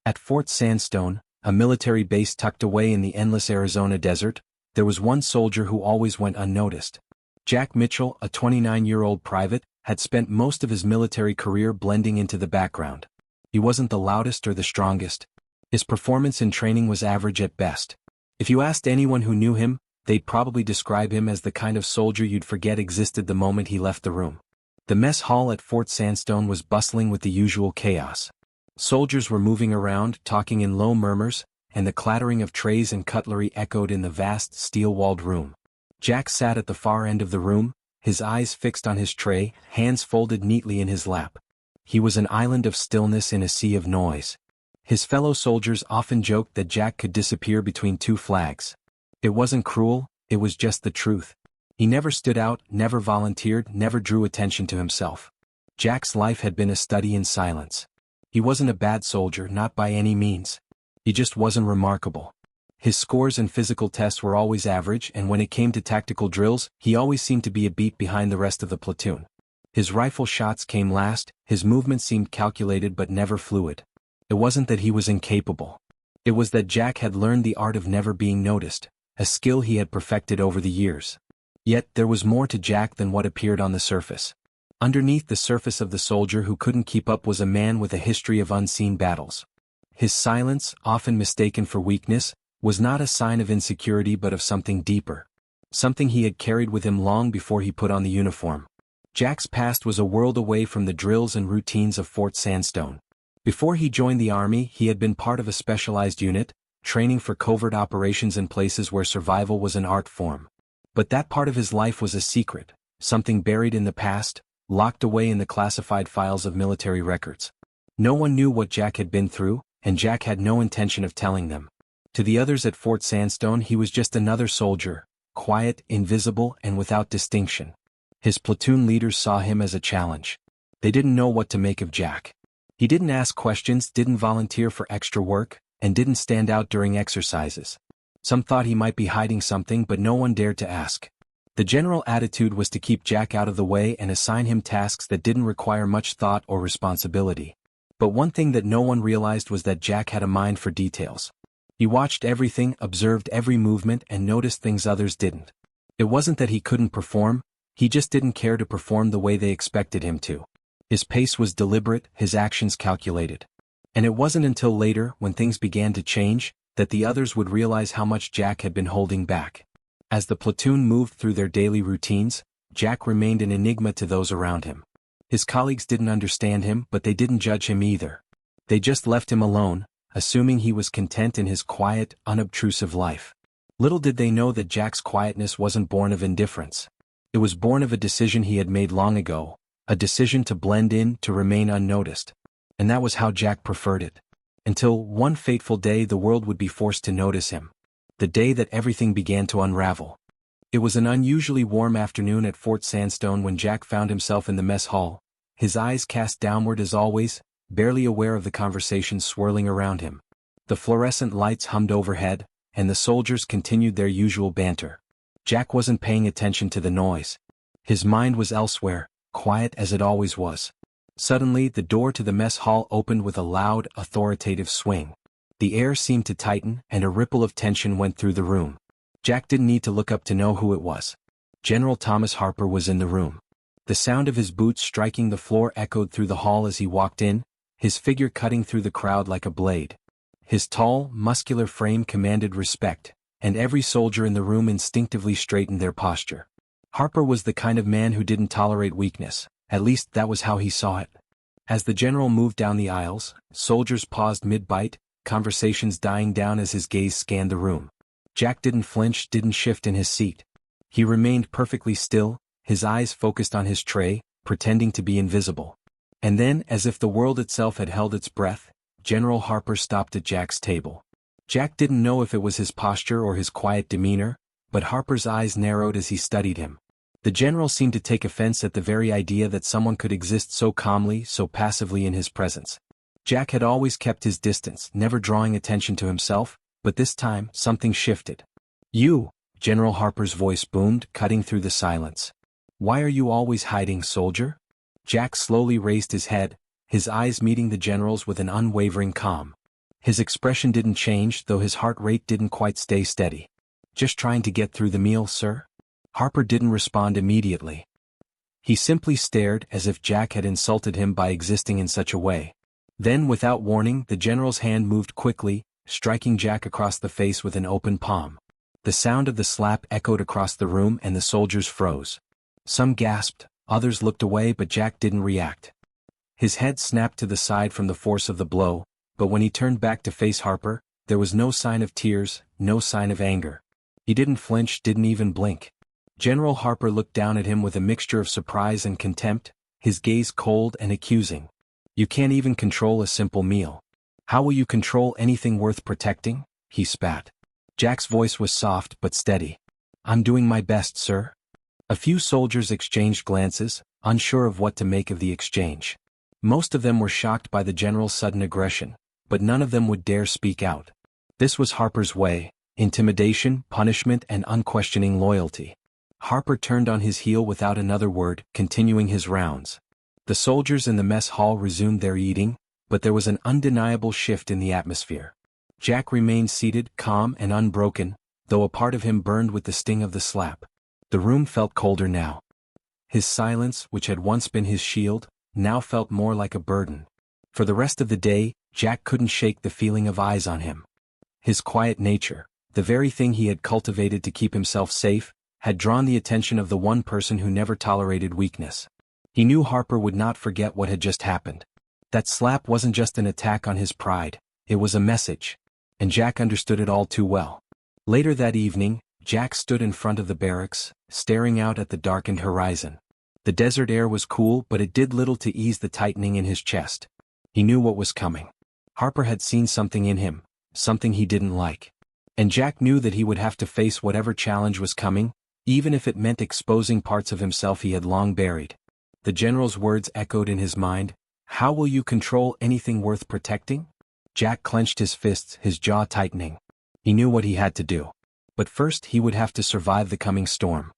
At Fort Sandstone, a military base tucked away in the endless Arizona desert, there was one soldier who always went unnoticed. Jack Mitchell, a 29-year-old private, had spent most of his military career blending into the background. He wasn't the loudest or the strongest. His performance in training was average at best. If you asked anyone who knew him, they'd probably describe him as the kind of soldier you'd forget existed the moment he left the room. The mess hall at Fort Sandstone was bustling with the usual chaos. Soldiers were moving around, talking in low murmurs, and the clattering of trays and cutlery echoed in the vast, steel-walled room. Jack sat at the far end of the room, his eyes fixed on his tray, hands folded neatly in his lap. He was an island of stillness in a sea of noise. His fellow soldiers often joked that Jack could disappear between two flags. It wasn't cruel, it was just the truth. He never stood out, never volunteered, never drew attention to himself. Jack's life had been a study in silence. He wasn't a bad soldier, not by any means. He just wasn't remarkable. His scores and physical tests were always average, and when it came to tactical drills, he always seemed to be a beat behind the rest of the platoon. His rifle shots came last, his movements seemed calculated but never fluid. It wasn't that he was incapable. It was that Jack had learned the art of never being noticed, a skill he had perfected over the years. Yet there was more to Jack than what appeared on the surface. Underneath the surface of the soldier who couldn't keep up was a man with a history of unseen battles. His silence, often mistaken for weakness, was not a sign of insecurity but of something deeper. Something he had carried with him long before he put on the uniform. Jack's past was a world away from the drills and routines of Fort Sandstone. Before he joined the army, he had been part of a specialized unit, training for covert operations in places where survival was an art form. But that part of his life was a secret, something buried in the past, locked away in the classified files of military records. No one knew what Jack had been through, and Jack had no intention of telling them. To the others at Fort Sandstone he was just another soldier, quiet, invisible, and without distinction. His platoon leaders saw him as a challenge. They didn't know what to make of Jack. He didn't ask questions, didn't volunteer for extra work, and didn't stand out during exercises. Some thought he might be hiding something, but no one dared to ask. The general attitude was to keep Jack out of the way and assign him tasks that didn't require much thought or responsibility. But one thing that no one realized was that Jack had a mind for details. He watched everything, observed every movement, and noticed things others didn't. It wasn't that he couldn't perform, he just didn't care to perform the way they expected him to. His pace was deliberate, his actions calculated. And it wasn't until later, when things began to change, that the others would realize how much Jack had been holding back. As the platoon moved through their daily routines, Jack remained an enigma to those around him. His colleagues didn't understand him, but they didn't judge him either. They just left him alone, assuming he was content in his quiet, unobtrusive life. Little did they know that Jack's quietness wasn't born of indifference. It was born of a decision he had made long ago, a decision to blend in, to remain unnoticed. And that was how Jack preferred it. Until one fateful day the world would be forced to notice him. The day that everything began to unravel. It was an unusually warm afternoon at Fort Sandstone when Jack found himself in the mess hall, his eyes cast downward as always, barely aware of the conversation swirling around him. The fluorescent lights hummed overhead, and the soldiers continued their usual banter. Jack wasn't paying attention to the noise. His mind was elsewhere, quiet as it always was. Suddenly the door to the mess hall opened with a loud, authoritative swing. The air seemed to tighten, and a ripple of tension went through the room. Jack didn't need to look up to know who it was. General Thomas Harper was in the room. The sound of his boots striking the floor echoed through the hall as he walked in, his figure cutting through the crowd like a blade. His tall, muscular frame commanded respect, and every soldier in the room instinctively straightened their posture. Harper was the kind of man who didn't tolerate weakness, at least that was how he saw it. As the general moved down the aisles, soldiers paused mid-bite, conversations dying down as his gaze scanned the room. Jack didn't flinch, didn't shift in his seat. He remained perfectly still, his eyes focused on his tray, pretending to be invisible. And then, as if the world itself had held its breath, General Harper stopped at Jack's table. Jack didn't know if it was his posture or his quiet demeanor, but Harper's eyes narrowed as he studied him. The general seemed to take offense at the very idea that someone could exist so calmly, so passively in his presence. Jack had always kept his distance, never drawing attention to himself, but this time, something shifted. "You," General Harper's voice boomed, cutting through the silence. "Why are you always hiding, soldier?" Jack slowly raised his head, his eyes meeting the general's with an unwavering calm. His expression didn't change, though his heart rate didn't quite stay steady. "Just trying to get through the meal, sir?" Harper didn't respond immediately. He simply stared as if Jack had insulted him by existing in such a way. Then, without warning, the general's hand moved quickly, striking Jack across the face with an open palm. The sound of the slap echoed across the room and the soldiers froze. Some gasped, others looked away, but Jack didn't react. His head snapped to the side from the force of the blow, but when he turned back to face Harper, there was no sign of tears, no sign of anger. He didn't flinch, didn't even blink. General Harper looked down at him with a mixture of surprise and contempt, his gaze cold and accusing. "You can't even control a simple meal. How will you control anything worth protecting?" he spat. Jack's voice was soft but steady. "I'm doing my best, sir." A few soldiers exchanged glances, unsure of what to make of the exchange. Most of them were shocked by the general's sudden aggression, but none of them would dare speak out. This was Harper's way: intimidation, punishment, and unquestioning loyalty. Harper turned on his heel without another word, continuing his rounds. The soldiers in the mess hall resumed their eating, but there was an undeniable shift in the atmosphere. Jack remained seated, calm and unbroken, though a part of him burned with the sting of the slap. The room felt colder now. His silence, which had once been his shield, now felt more like a burden. For the rest of the day, Jack couldn't shake the feeling of eyes on him. His quiet nature, the very thing he had cultivated to keep himself safe, had drawn the attention of the one person who never tolerated weakness. He knew Harper would not forget what had just happened. That slap wasn't just an attack on his pride, it was a message. And Jack understood it all too well. Later that evening, Jack stood in front of the barracks, staring out at the darkened horizon. The desert air was cool, but it did little to ease the tightening in his chest. He knew what was coming. Harper had seen something in him, something he didn't like. And Jack knew that he would have to face whatever challenge was coming, even if it meant exposing parts of himself he had long buried. The general's words echoed in his mind: "How will you control anything worth protecting?" Jack clenched his fists, his jaw tightening. He knew what he had to do. But first he would have to survive the coming storm.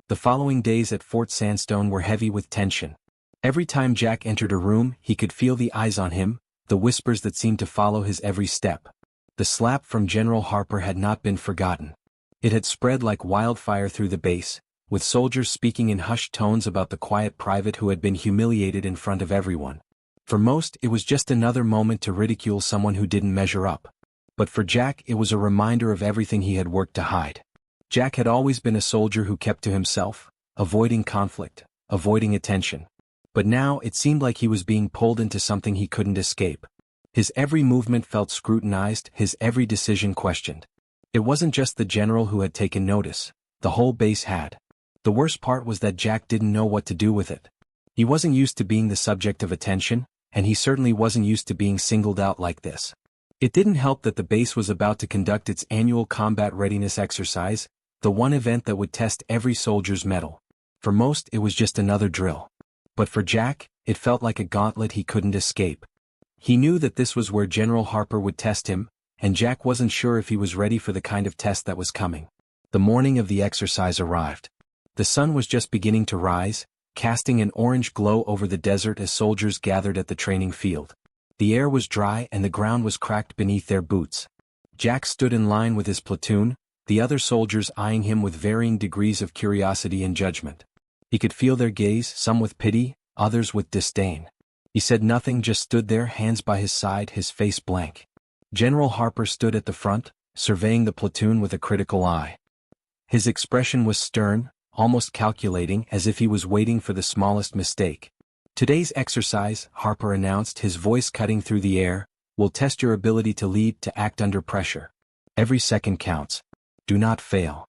The following days at Fort Sandstone were heavy with tension. Every time Jack entered a room, he could feel the eyes on him, the whispers that seemed to follow his every step. The slap from General Harper had not been forgotten. It had spread like wildfire through the base, with soldiers speaking in hushed tones about the quiet private who had been humiliated in front of everyone. For most, it was just another moment to ridicule someone who didn't measure up. But for Jack, it was a reminder of everything he had worked to hide. Jack had always been a soldier who kept to himself, avoiding conflict, avoiding attention. But now it seemed like he was being pulled into something he couldn't escape. His every movement felt scrutinized, his every decision questioned. It wasn't just the general who had taken notice, the whole base had. The worst part was that Jack didn't know what to do with it. He wasn't used to being the subject of attention, and he certainly wasn't used to being singled out like this. It didn't help that the base was about to conduct its annual combat readiness exercise, the one event that would test every soldier's mettle. For most, it was just another drill. But for Jack, it felt like a gauntlet he couldn't escape. He knew that this was where General Harper would test him, and Jack wasn't sure if he was ready for the kind of test that was coming. The morning of the exercise arrived. The sun was just beginning to rise, casting an orange glow over the desert as soldiers gathered at the training field. The air was dry and the ground was cracked beneath their boots. Jack stood in line with his platoon, the other soldiers eyeing him with varying degrees of curiosity and judgment. He could feel their gaze, some with pity, others with disdain. He said nothing, just stood there, hands by his side, his face blank. General Harper stood at the front, surveying the platoon with a critical eye. His expression was stern, almost calculating, as if he was waiting for the smallest mistake. "Today's exercise," Harper announced, his voice cutting through the air, "will test your ability to lead, to act under pressure. Every second counts. Do not fail."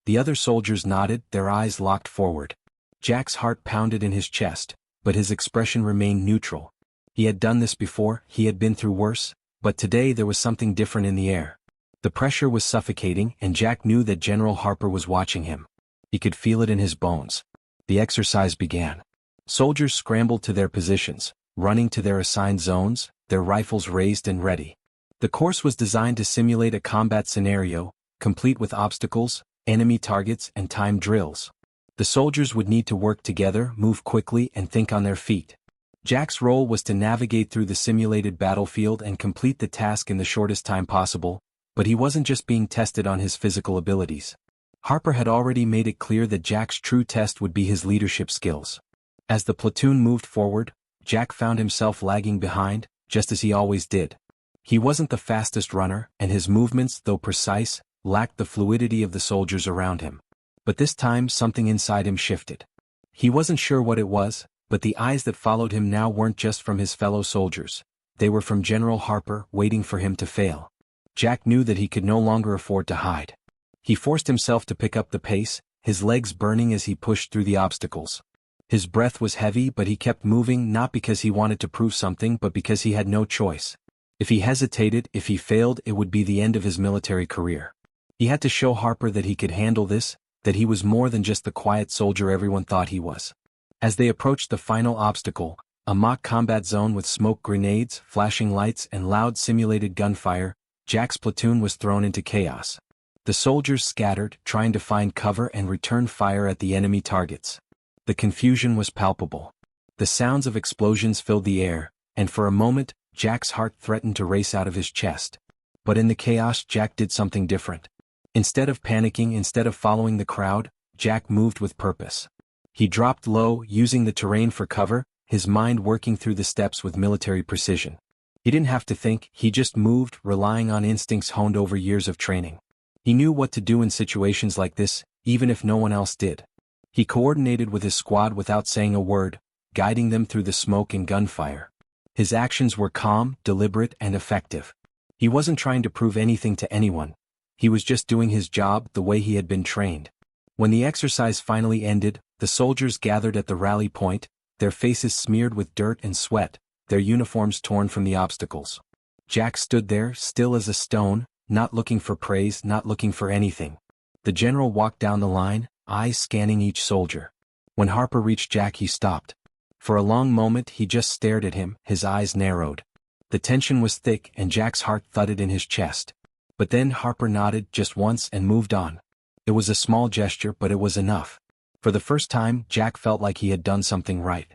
The other soldiers nodded, their eyes locked forward. Jack's heart pounded in his chest, but his expression remained neutral. He had done this before, he had been through worse, but today there was something different in the air. The pressure was suffocating, and Jack knew that General Harper was watching him. He could feel it in his bones. The exercise began. Soldiers scrambled to their positions, running to their assigned zones, their rifles raised and ready. The course was designed to simulate a combat scenario, complete with obstacles, enemy targets, and timed drills. The soldiers would need to work together, move quickly, and think on their feet. Jack's role was to navigate through the simulated battlefield and complete the task in the shortest time possible, but he wasn't just being tested on his physical abilities. Harper had already made it clear that Jack's true test would be his leadership skills. As the platoon moved forward, Jack found himself lagging behind, just as he always did. He wasn't the fastest runner, and his movements, though precise, lacked the fluidity of the soldiers around him. But this time something inside him shifted. He wasn't sure what it was, but the eyes that followed him now weren't just from his fellow soldiers. They were from General Harper, waiting for him to fail. Jack knew that he could no longer afford to hide. He forced himself to pick up the pace, his legs burning as he pushed through the obstacles. His breath was heavy, but he kept moving, not because he wanted to prove something but because he had no choice. If he hesitated, if he failed, it would be the end of his military career. He had to show Harper that he could handle this, that he was more than just the quiet soldier everyone thought he was. As they approached the final obstacle, a mock combat zone with smoke grenades, flashing lights, and loud simulated gunfire, Jack's platoon was thrown into chaos. The soldiers scattered, trying to find cover and return fire at the enemy targets. The confusion was palpable. The sounds of explosions filled the air, and for a moment, Jack's heart threatened to race out of his chest. But in the chaos, Jack did something different. Instead of panicking, instead of following the crowd, Jack moved with purpose. He dropped low, using the terrain for cover, his mind working through the steps with military precision. He didn't have to think, he just moved, relying on instincts honed over years of training. He knew what to do in situations like this, even if no one else did. He coordinated with his squad without saying a word, guiding them through the smoke and gunfire. His actions were calm, deliberate, and effective. He wasn't trying to prove anything to anyone. He was just doing his job the way he had been trained. When the exercise finally ended, the soldiers gathered at the rally point, their faces smeared with dirt and sweat, their uniforms torn from the obstacles. Jack stood there, still as a stone, not looking for praise, not looking for anything. The general walked down the line, eyes scanning each soldier. When Harper reached Jack, he stopped. For a long moment he just stared at him, his eyes narrowed. The tension was thick and Jack's heart thudded in his chest. But then Harper nodded just once and moved on. It was a small gesture, but it was enough. For the first time, Jack felt like he had done something right.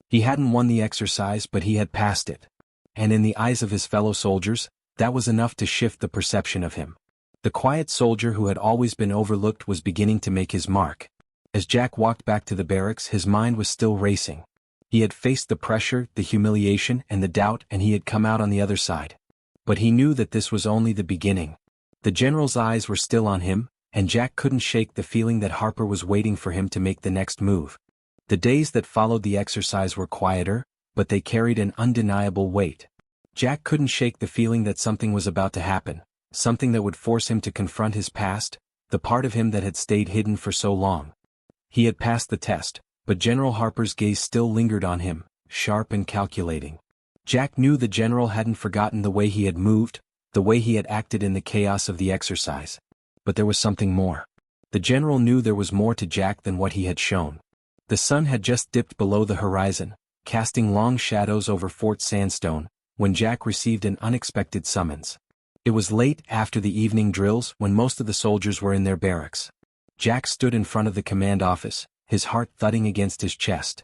He hadn't won the exercise, but he had passed it. And in the eyes of his fellow soldiers, that was enough to shift the perception of him. The quiet soldier who had always been overlooked was beginning to make his mark. As Jack walked back to the barracks, his mind was still racing. He had faced the pressure, the humiliation, and the doubt, and he had come out on the other side. But he knew that this was only the beginning. The general's eyes were still on him, and Jack couldn't shake the feeling that Harper was waiting for him to make the next move. The days that followed the exercise were quieter, but they carried an undeniable weight. Jack couldn't shake the feeling that something was about to happen, something that would force him to confront his past, the part of him that had stayed hidden for so long. He had passed the test, but General Harper's gaze still lingered on him, sharp and calculating. Jack knew the general hadn't forgotten the way he had moved, the way he had acted in the chaos of the exercise. But there was something more. The general knew there was more to Jack than what he had shown. The sun had just dipped below the horizon, casting long shadows over Fort Sandstone, when Jack received an unexpected summons. It was late after the evening drills when most of the soldiers were in their barracks. Jack stood in front of the command office, his heart thudding against his chest.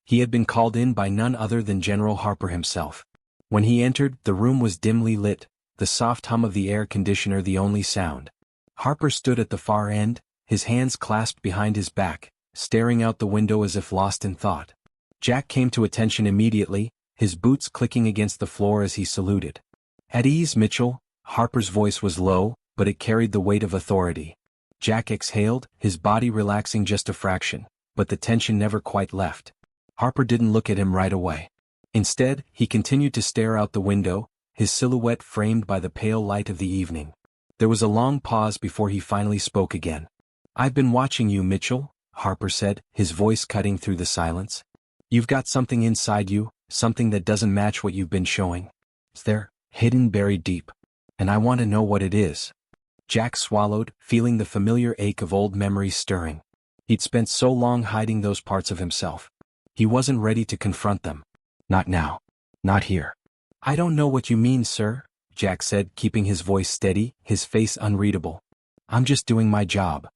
He had been called in by none other than General Harper himself. When he entered, the room was dimly lit, the soft hum of the air conditioner the only sound. Harper stood at the far end, his hands clasped behind his back, staring out the window as if lost in thought. Jack came to attention immediately, his boots clicking against the floor as he saluted. "At ease, Mitchell." Harper's voice was low, but it carried the weight of authority. Jack exhaled, his body relaxing just a fraction, but the tension never quite left. Harper didn't look at him right away. Instead, he continued to stare out the window, his silhouette framed by the pale light of the evening. There was a long pause before he finally spoke again. "I've been watching you, Mitchell," Harper said, his voice cutting through the silence. "You've got something inside you, something that doesn't match what you've been showing. It's there, hidden, buried deep. And I want to know what it is." Jack swallowed, feeling the familiar ache of old memories stirring. He'd spent so long hiding those parts of himself. He wasn't ready to confront them. Not now. Not here. "I don't know what you mean, sir," Jack said, keeping his voice steady, his face unreadable. "I'm just doing my job."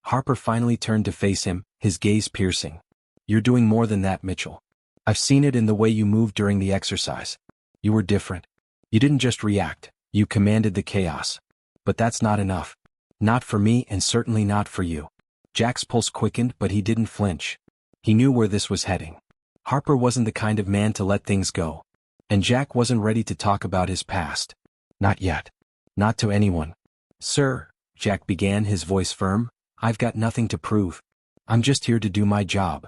Harper finally turned to face him, his gaze piercing. "You're doing more than that, Mitchell. I've seen it in the way you moved during the exercise. You were different. You didn't just react, you commanded the chaos. But that's not enough. Not for me and certainly not for you. Jack's pulse quickened, but he didn't flinch. He knew where this was heading. Harper wasn't the kind of man to let things go. And Jack wasn't ready to talk about his past. Not yet. Not to anyone. Sir, Jack began, his voice firm, I've got nothing to prove. I'm just here to do my job.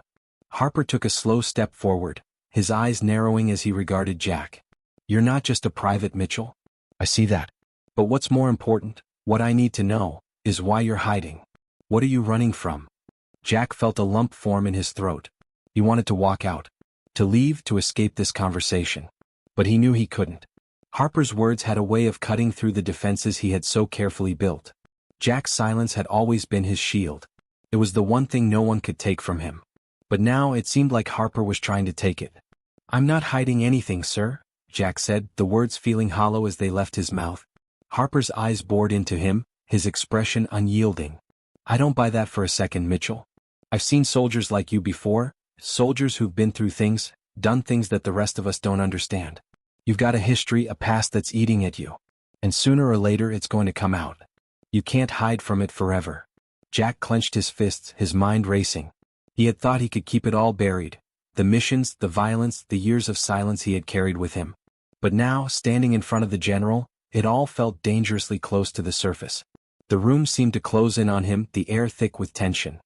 Harper took a slow step forward, his eyes narrowing as he regarded Jack. You're not just a private, Mitchell. I see that. But what's more important, what I need to know, is why you're hiding. What are you running from? Jack felt a lump form in his throat. He wanted to walk out. To leave, to escape this conversation. But he knew he couldn't. Harper's words had a way of cutting through the defenses he had so carefully built. Jack's silence had always been his shield. It was the one thing no one could take from him. But now it seemed like Harper was trying to take it. I'm not hiding anything, sir, Jack said, the words feeling hollow as they left his mouth. Harper's eyes bored into him, his expression unyielding. I don't buy that for a second, Mitchell. I've seen soldiers like you before, soldiers who've been through things, done things that the rest of us don't understand. You've got a history, a past that's eating at you. And sooner or later it's going to come out. You can't hide from it forever. Jack clenched his fists, his mind racing. He had thought he could keep it all buried. The missions, the violence, the years of silence he had carried with him. But now, standing in front of the general, it all felt dangerously close to the surface. The room seemed to close in on him, the air thick with tension.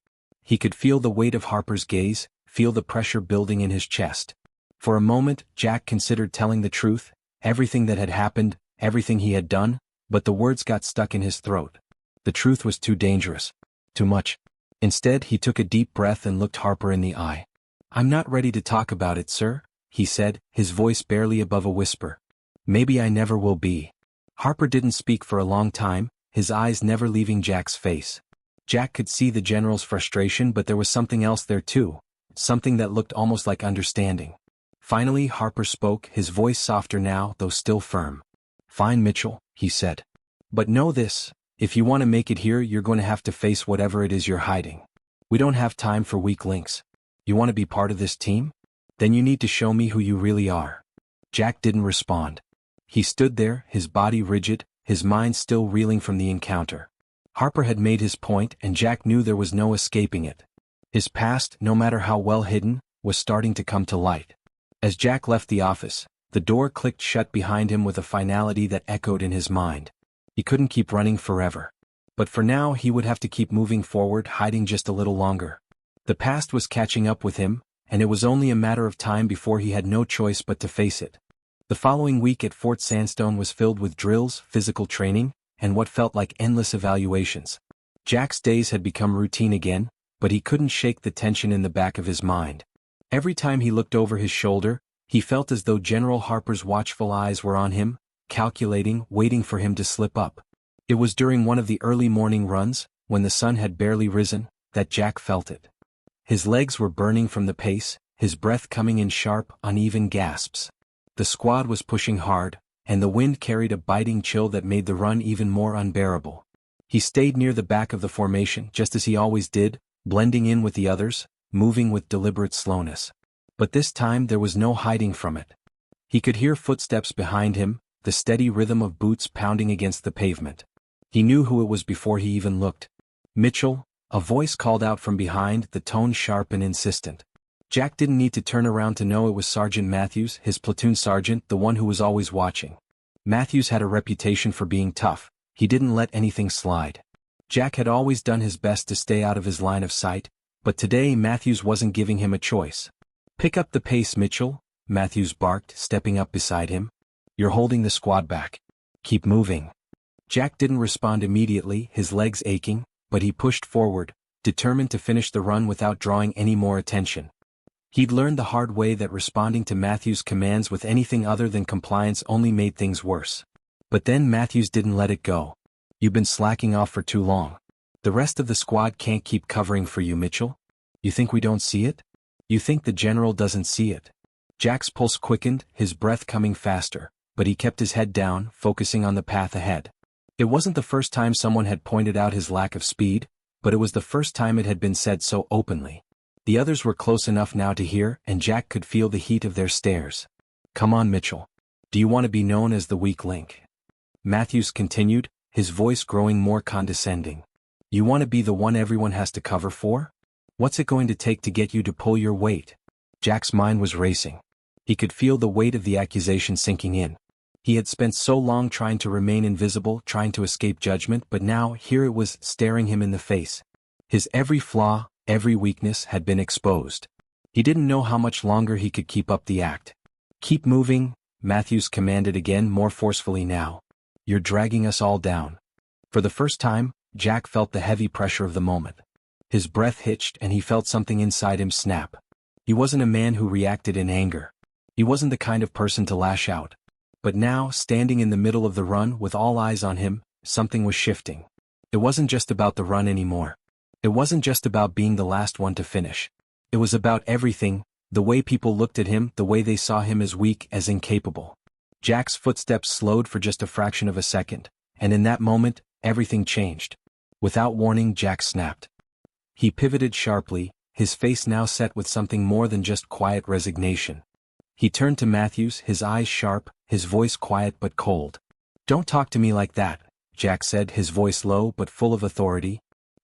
He could feel the weight of Harper's gaze, feel the pressure building in his chest. For a moment, Jack considered telling the truth, everything that had happened, everything he had done, but the words got stuck in his throat. The truth was too dangerous. Too much. Instead, he took a deep breath and looked Harper in the eye. I'm not ready to talk about it, sir, he said, his voice barely above a whisper. Maybe I never will be. Harper didn't speak for a long time, his eyes never leaving Jack's face. Jack could see the general's frustration, but there was something else there too, something that looked almost like understanding. Finally, Harper spoke, his voice softer now, though still firm. Fine, Mitchell, he said. But know this, if you want to make it here, you're going to have to face whatever it is you're hiding. We don't have time for weak links. You want to be part of this team? Then you need to show me who you really are. Jack didn't respond. He stood there, his body rigid, his mind still reeling from the encounter. Harper had made his point, and Jack knew there was no escaping it. His past, no matter how well hidden, was starting to come to light. As Jack left the office, the door clicked shut behind him with a finality that echoed in his mind. He couldn't keep running forever. But for now he would have to keep moving forward, hiding just a little longer. The past was catching up with him, and it was only a matter of time before he had no choice but to face it. The following week at Fort Sandstone was filled with drills, physical training, and what felt like endless evaluations. Jack's days had become routine again, but he couldn't shake the tension in the back of his mind. Every time he looked over his shoulder, he felt as though General Harper's watchful eyes were on him, calculating, waiting for him to slip up. It was during one of the early morning runs, when the sun had barely risen, that Jack felt it. His legs were burning from the pace, his breath coming in sharp, uneven gasps. The squad was pushing hard, and the wind carried a biting chill that made the run even more unbearable. He stayed near the back of the formation, just as he always did, blending in with the others, moving with deliberate slowness. But this time there was no hiding from it. He could hear footsteps behind him, the steady rhythm of boots pounding against the pavement. He knew who it was before he even looked. Mitchell, a voice called out from behind, the tone sharp and insistent. Jack didn't need to turn around to know it was Sergeant Matthews, his platoon sergeant, the one who was always watching. Matthews had a reputation for being tough. He didn't let anything slide. Jack had always done his best to stay out of his line of sight, but today Matthews wasn't giving him a choice. Pick up the pace, Mitchell, Matthews barked, stepping up beside him. You're holding the squad back. Keep moving. Jack didn't respond immediately, his legs aching, but he pushed forward, determined to finish the run without drawing any more attention. He'd learned the hard way that responding to Matthews' commands with anything other than compliance only made things worse. But then Matthews didn't let it go. You've been slacking off for too long. The rest of the squad can't keep covering for you, Mitchell. You think we don't see it? You think the general doesn't see it? Jack's pulse quickened, his breath coming faster, but he kept his head down, focusing on the path ahead. It wasn't the first time someone had pointed out his lack of speed, but it was the first time it had been said so openly. The others were close enough now to hear, and Jack could feel the heat of their stares. "Come on, Mitchell. Do you want to be known as the weak link?" Matthews continued, his voice growing more condescending. "You want to be the one everyone has to cover for? What's it going to take to get you to pull your weight?" Jack's mind was racing. He could feel the weight of the accusation sinking in. He had spent so long trying to remain invisible, trying to escape judgment, but now here it was staring him in the face. His every flaw, every weakness had been exposed. He didn't know how much longer he could keep up the act. "Keep moving," Matthews commanded again, more forcefully now. "You're dragging us all down." For the first time, Jack felt the heavy pressure of the moment. His breath hitched and he felt something inside him snap. He wasn't a man who reacted in anger. He wasn't the kind of person to lash out. But now, standing in the middle of the run with all eyes on him, something was shifting. It wasn't just about the run anymore. It wasn't just about being the last one to finish. It was about everything, the way people looked at him, the way they saw him as weak, as incapable. Jack's footsteps slowed for just a fraction of a second, and in that moment, everything changed. Without warning, Jack snapped. He pivoted sharply, his face now set with something more than just quiet resignation. He turned to Matthews, his eyes sharp, his voice quiet but cold. "Don't talk to me like that," Jack said, his voice low but full of authority.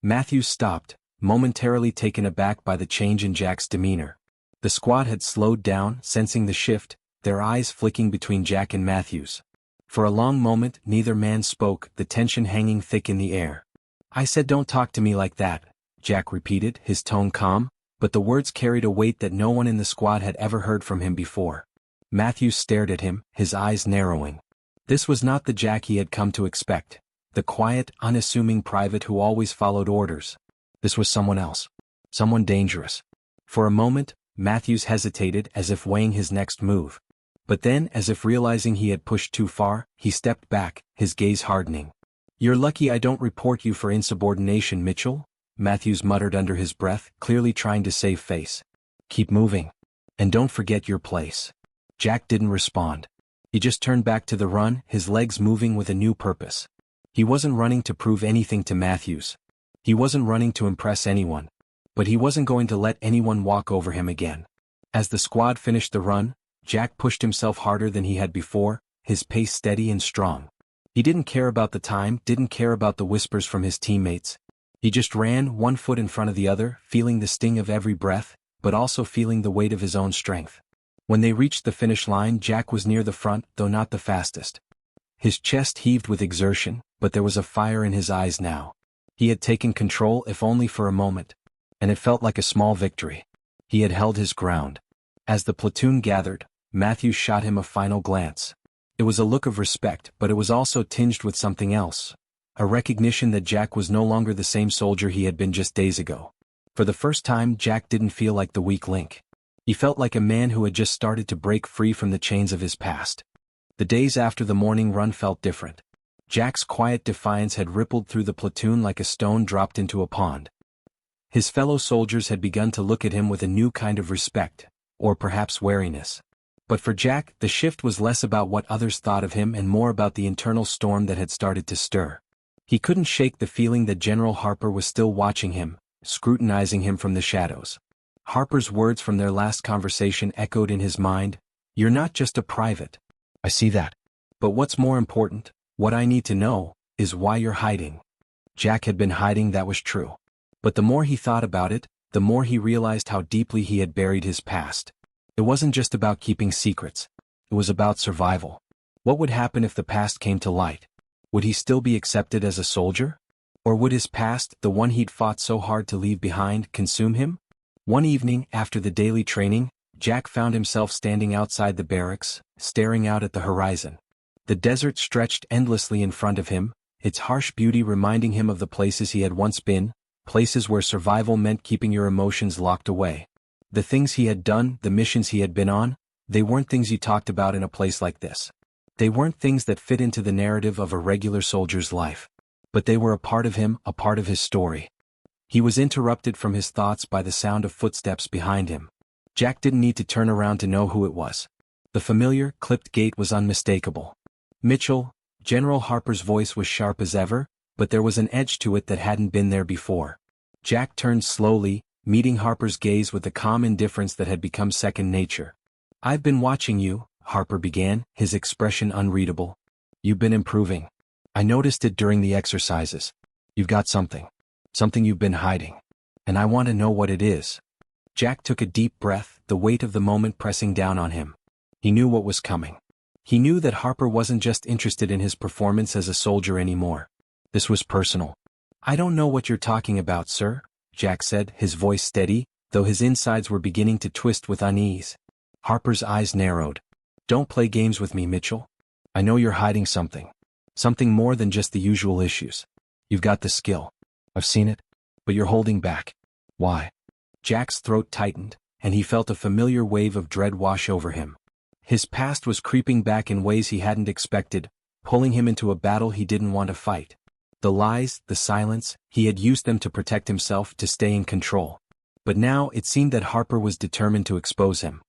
Matthews stopped, momentarily taken aback by the change in Jack's demeanor. The squad had slowed down, sensing the shift, their eyes flicking between Jack and Matthews. For a long moment, neither man spoke, the tension hanging thick in the air. "I said don't talk to me like that," Jack repeated, his tone calm, but the words carried a weight that no one in the squad had ever heard from him before. Matthews stared at him, his eyes narrowing. This was not the Jack he had come to expect, the quiet, unassuming private who always followed orders. This was someone else. Someone dangerous. For a moment, Matthews hesitated, as if weighing his next move. But then, as if realizing he had pushed too far, he stepped back, his gaze hardening. "You're lucky I don't report you for insubordination, Mitchell," Matthews muttered under his breath, clearly trying to save face. "Keep moving. And don't forget your place." Jack didn't respond. He just turned back to the run, his legs moving with a new purpose. He wasn't running to prove anything to Matthews. He wasn't running to impress anyone. But he wasn't going to let anyone walk over him again. As the squad finished the run, Jack pushed himself harder than he had before, his pace steady and strong. He didn't care about the time, didn't care about the whispers from his teammates. He just ran, one foot in front of the other, feeling the sting of every breath, but also feeling the weight of his own strength. When they reached the finish line, Jack was near the front, though not the fastest. His chest heaved with exertion, but there was a fire in his eyes now. He had taken control, if only for a moment. And it felt like a small victory. He had held his ground. As the platoon gathered, Matthews shot him a final glance. It was a look of respect, but it was also tinged with something else. A recognition that Jack was no longer the same soldier he had been just days ago. For the first time, Jack didn't feel like the weak link. He felt like a man who had just started to break free from the chains of his past. The days after the morning run felt different. Jack's quiet defiance had rippled through the platoon like a stone dropped into a pond. His fellow soldiers had begun to look at him with a new kind of respect, or perhaps wariness. But for Jack, the shift was less about what others thought of him and more about the internal storm that had started to stir. He couldn't shake the feeling that General Harper was still watching him, scrutinizing him from the shadows. Harper's words from their last conversation echoed in his mind, "You're not just a private." "I see that. But what's more important, what I need to know, is why you're hiding." Jack had been hiding, that was true. But the more he thought about it, the more he realized how deeply he had buried his past. It wasn't just about keeping secrets. It was about survival. What would happen if the past came to light? Would he still be accepted as a soldier? Or would his past, the one he'd fought so hard to leave behind, consume him? One evening, after the daily training, Jack found himself standing outside the barracks, staring out at the horizon. The desert stretched endlessly in front of him, its harsh beauty reminding him of the places he had once been, places where survival meant keeping your emotions locked away. The things he had done, the missions he had been on, they weren't things you talked about in a place like this. They weren't things that fit into the narrative of a regular soldier's life. But they were a part of him, a part of his story. He was interrupted from his thoughts by the sound of footsteps behind him. Jack didn't need to turn around to know who it was. The familiar, clipped gait was unmistakable. "Mitchell," General Harper's voice was sharp as ever, but there was an edge to it that hadn't been there before. Jack turned slowly, meeting Harper's gaze with the calm indifference that had become second nature. "I've been watching you," Harper began, his expression unreadable. "You've been improving. I noticed it during the exercises. You've got something. Something you've been hiding. And I want to know what it is." Jack took a deep breath, the weight of the moment pressing down on him. He knew what was coming. He knew that Harper wasn't just interested in his performance as a soldier anymore. This was personal. "I don't know what you're talking about, sir," Jack said, his voice steady, though his insides were beginning to twist with unease. Harper's eyes narrowed. "Don't play games with me, Mitchell. I know you're hiding something. Something more than just the usual issues. You've got the skill. I've seen it. But you're holding back. Why?" Jack's throat tightened, and he felt a familiar wave of dread wash over him. His past was creeping back in ways he hadn't expected, pulling him into a battle he didn't want to fight. The lies, the silence, he had used them to protect himself, to stay in control. But now it seemed that Harper was determined to expose him.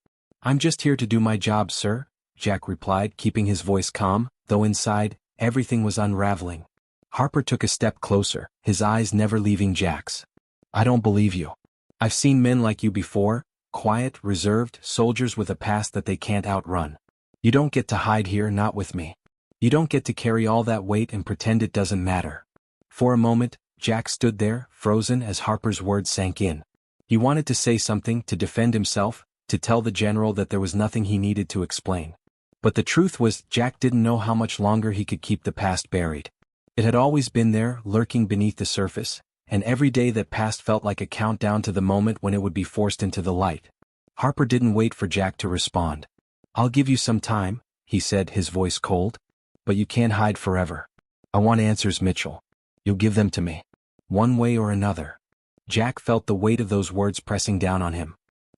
"I'm just here to do my job, sir," Jack replied, keeping his voice calm, though inside, everything was unraveling. Harper took a step closer, his eyes never leaving Jack's. "I don't believe you. I've seen men like you before, quiet, reserved, soldiers with a past that they can't outrun. You don't get to hide here, not with me. You don't get to carry all that weight and pretend it doesn't matter." For a moment, Jack stood there, frozen as Harper's words sank in. He wanted to say something, to defend himself, to tell the general that there was nothing he needed to explain. But the truth was, Jack didn't know how much longer he could keep the past buried. It had always been there, lurking beneath the surface, and every day that passed felt like a countdown to the moment when it would be forced into the light. Harper didn't wait for Jack to respond. "I'll give you some time," he said, his voice cold. "But you can't hide forever. I want answers, Mitchell. You'll give them to me. One way or another." Jack felt the weight of those words pressing down on him.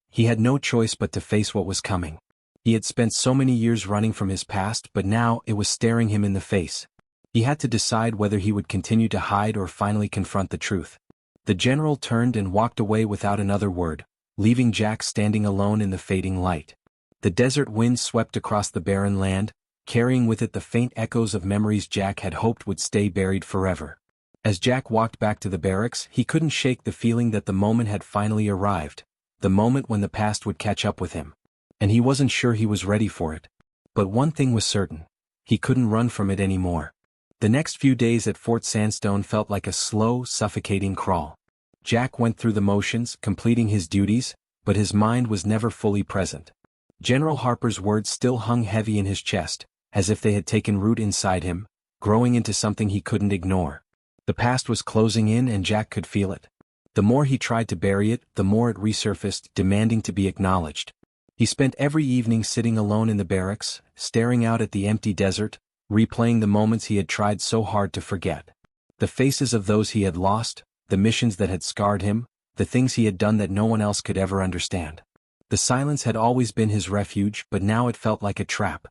He had no choice but to face what was coming. He had spent so many years running from his past, but now it was staring him in the face. He had to decide whether he would continue to hide or finally confront the truth. The general turned and walked away without another word, leaving Jack standing alone in the fading light. The desert wind swept across the barren land, carrying with it the faint echoes of memories Jack had hoped would stay buried forever. As Jack walked back to the barracks, he couldn't shake the feeling that the moment had finally arrived, the moment when the past would catch up with him. And he wasn't sure he was ready for it. But one thing was certain. He couldn't run from it anymore. The next few days at Fort Sandstone felt like a slow, suffocating crawl. Jack went through the motions, completing his duties, but his mind was never fully present. General Harper's words still hung heavy in his chest, as if they had taken root inside him, growing into something he couldn't ignore. The past was closing in and Jack could feel it. The more he tried to bury it, the more it resurfaced, demanding to be acknowledged. He spent every evening sitting alone in the barracks, staring out at the empty desert, replaying the moments he had tried so hard to forget. The faces of those he had lost, the missions that had scarred him, the things he had done that no one else could ever understand. The silence had always been his refuge, but now it felt like a trap.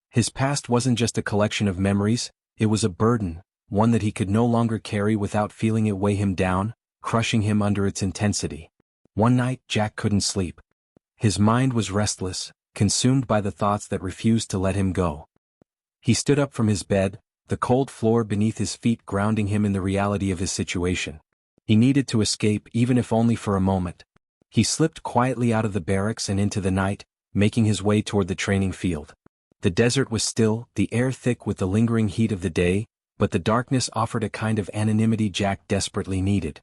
His past wasn't just a collection of memories, it was a burden, one that he could no longer carry without feeling it weigh him down, crushing him under its intensity. One night, Jack couldn't sleep. His mind was restless, consumed by the thoughts that refused to let him go. He stood up from his bed, the cold floor beneath his feet grounding him in the reality of his situation. He needed to escape, even if only for a moment. He slipped quietly out of the barracks and into the night, making his way toward the training field. The desert was still, the air thick with the lingering heat of the day, but the darkness offered a kind of anonymity Jack desperately needed.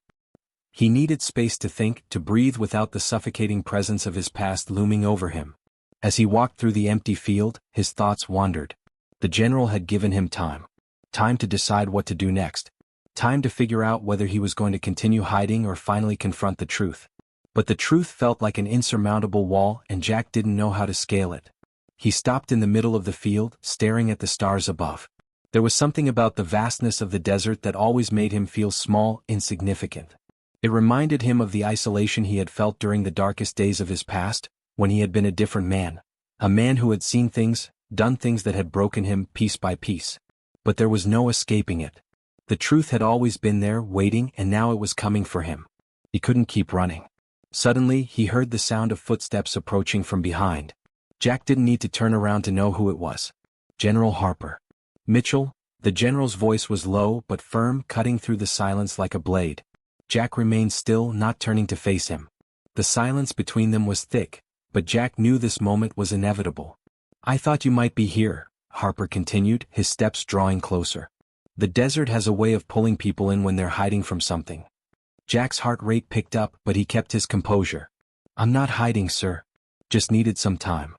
He needed space to think, to breathe without the suffocating presence of his past looming over him. As he walked through the empty field, his thoughts wandered. The general had given him time. Time to decide what to do next. Time to figure out whether he was going to continue hiding or finally confront the truth. But the truth felt like an insurmountable wall, and Jack didn't know how to scale it. He stopped in the middle of the field, staring at the stars above. There was something about the vastness of the desert that always made him feel small, insignificant. It reminded him of the isolation he had felt during the darkest days of his past, when he had been a different man. A man who had seen things, done things that had broken him piece by piece. But there was no escaping it. The truth had always been there, waiting, and now it was coming for him. He couldn't keep running. Suddenly, he heard the sound of footsteps approaching from behind. Jack didn't need to turn around to know who it was. General Harper. "Mitchell," the general's voice was low but firm, cutting through the silence like a blade. Jack remained still, not turning to face him. The silence between them was thick, but Jack knew this moment was inevitable. "I thought you might be here," Harper continued, his steps drawing closer. "The desert has a way of pulling people in when they're hiding from something." Jack's heart rate picked up, but he kept his composure. "I'm not hiding, sir. Just needed some time."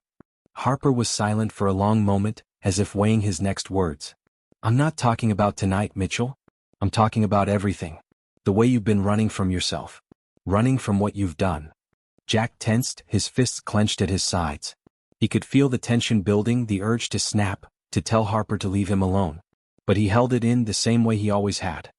Harper was silent for a long moment, as if weighing his next words. "I'm not talking about tonight, Mitchell. I'm talking about everything. The way you've been running from yourself. Running from what you've done." Jack tensed, his fists clenched at his sides. He could feel the tension building, the urge to snap, to tell Harper to leave him alone. But he held it in the same way he always had.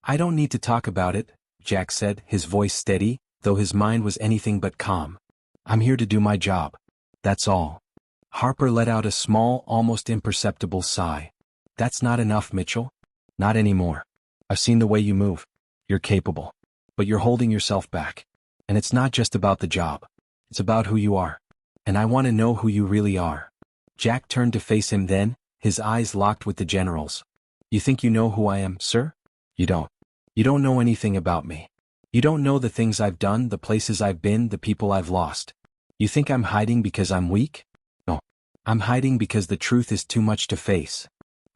"I don't need to talk about it," Jack said, his voice steady, though his mind was anything but calm. "I'm here to do my job. That's all." Harper let out a small, almost imperceptible sigh. "That's not enough, Mitchell. Not anymore. I've seen the way you move. You're capable. But you're holding yourself back. And it's not just about the job. It's about who you are. And I want to know who you really are." Jack turned to face him then, his eyes locked with the general's. "You think you know who I am, sir? You don't. You don't know anything about me. You don't know the things I've done, the places I've been, the people I've lost. You think I'm hiding because I'm weak? No. I'm hiding because the truth is too much to face."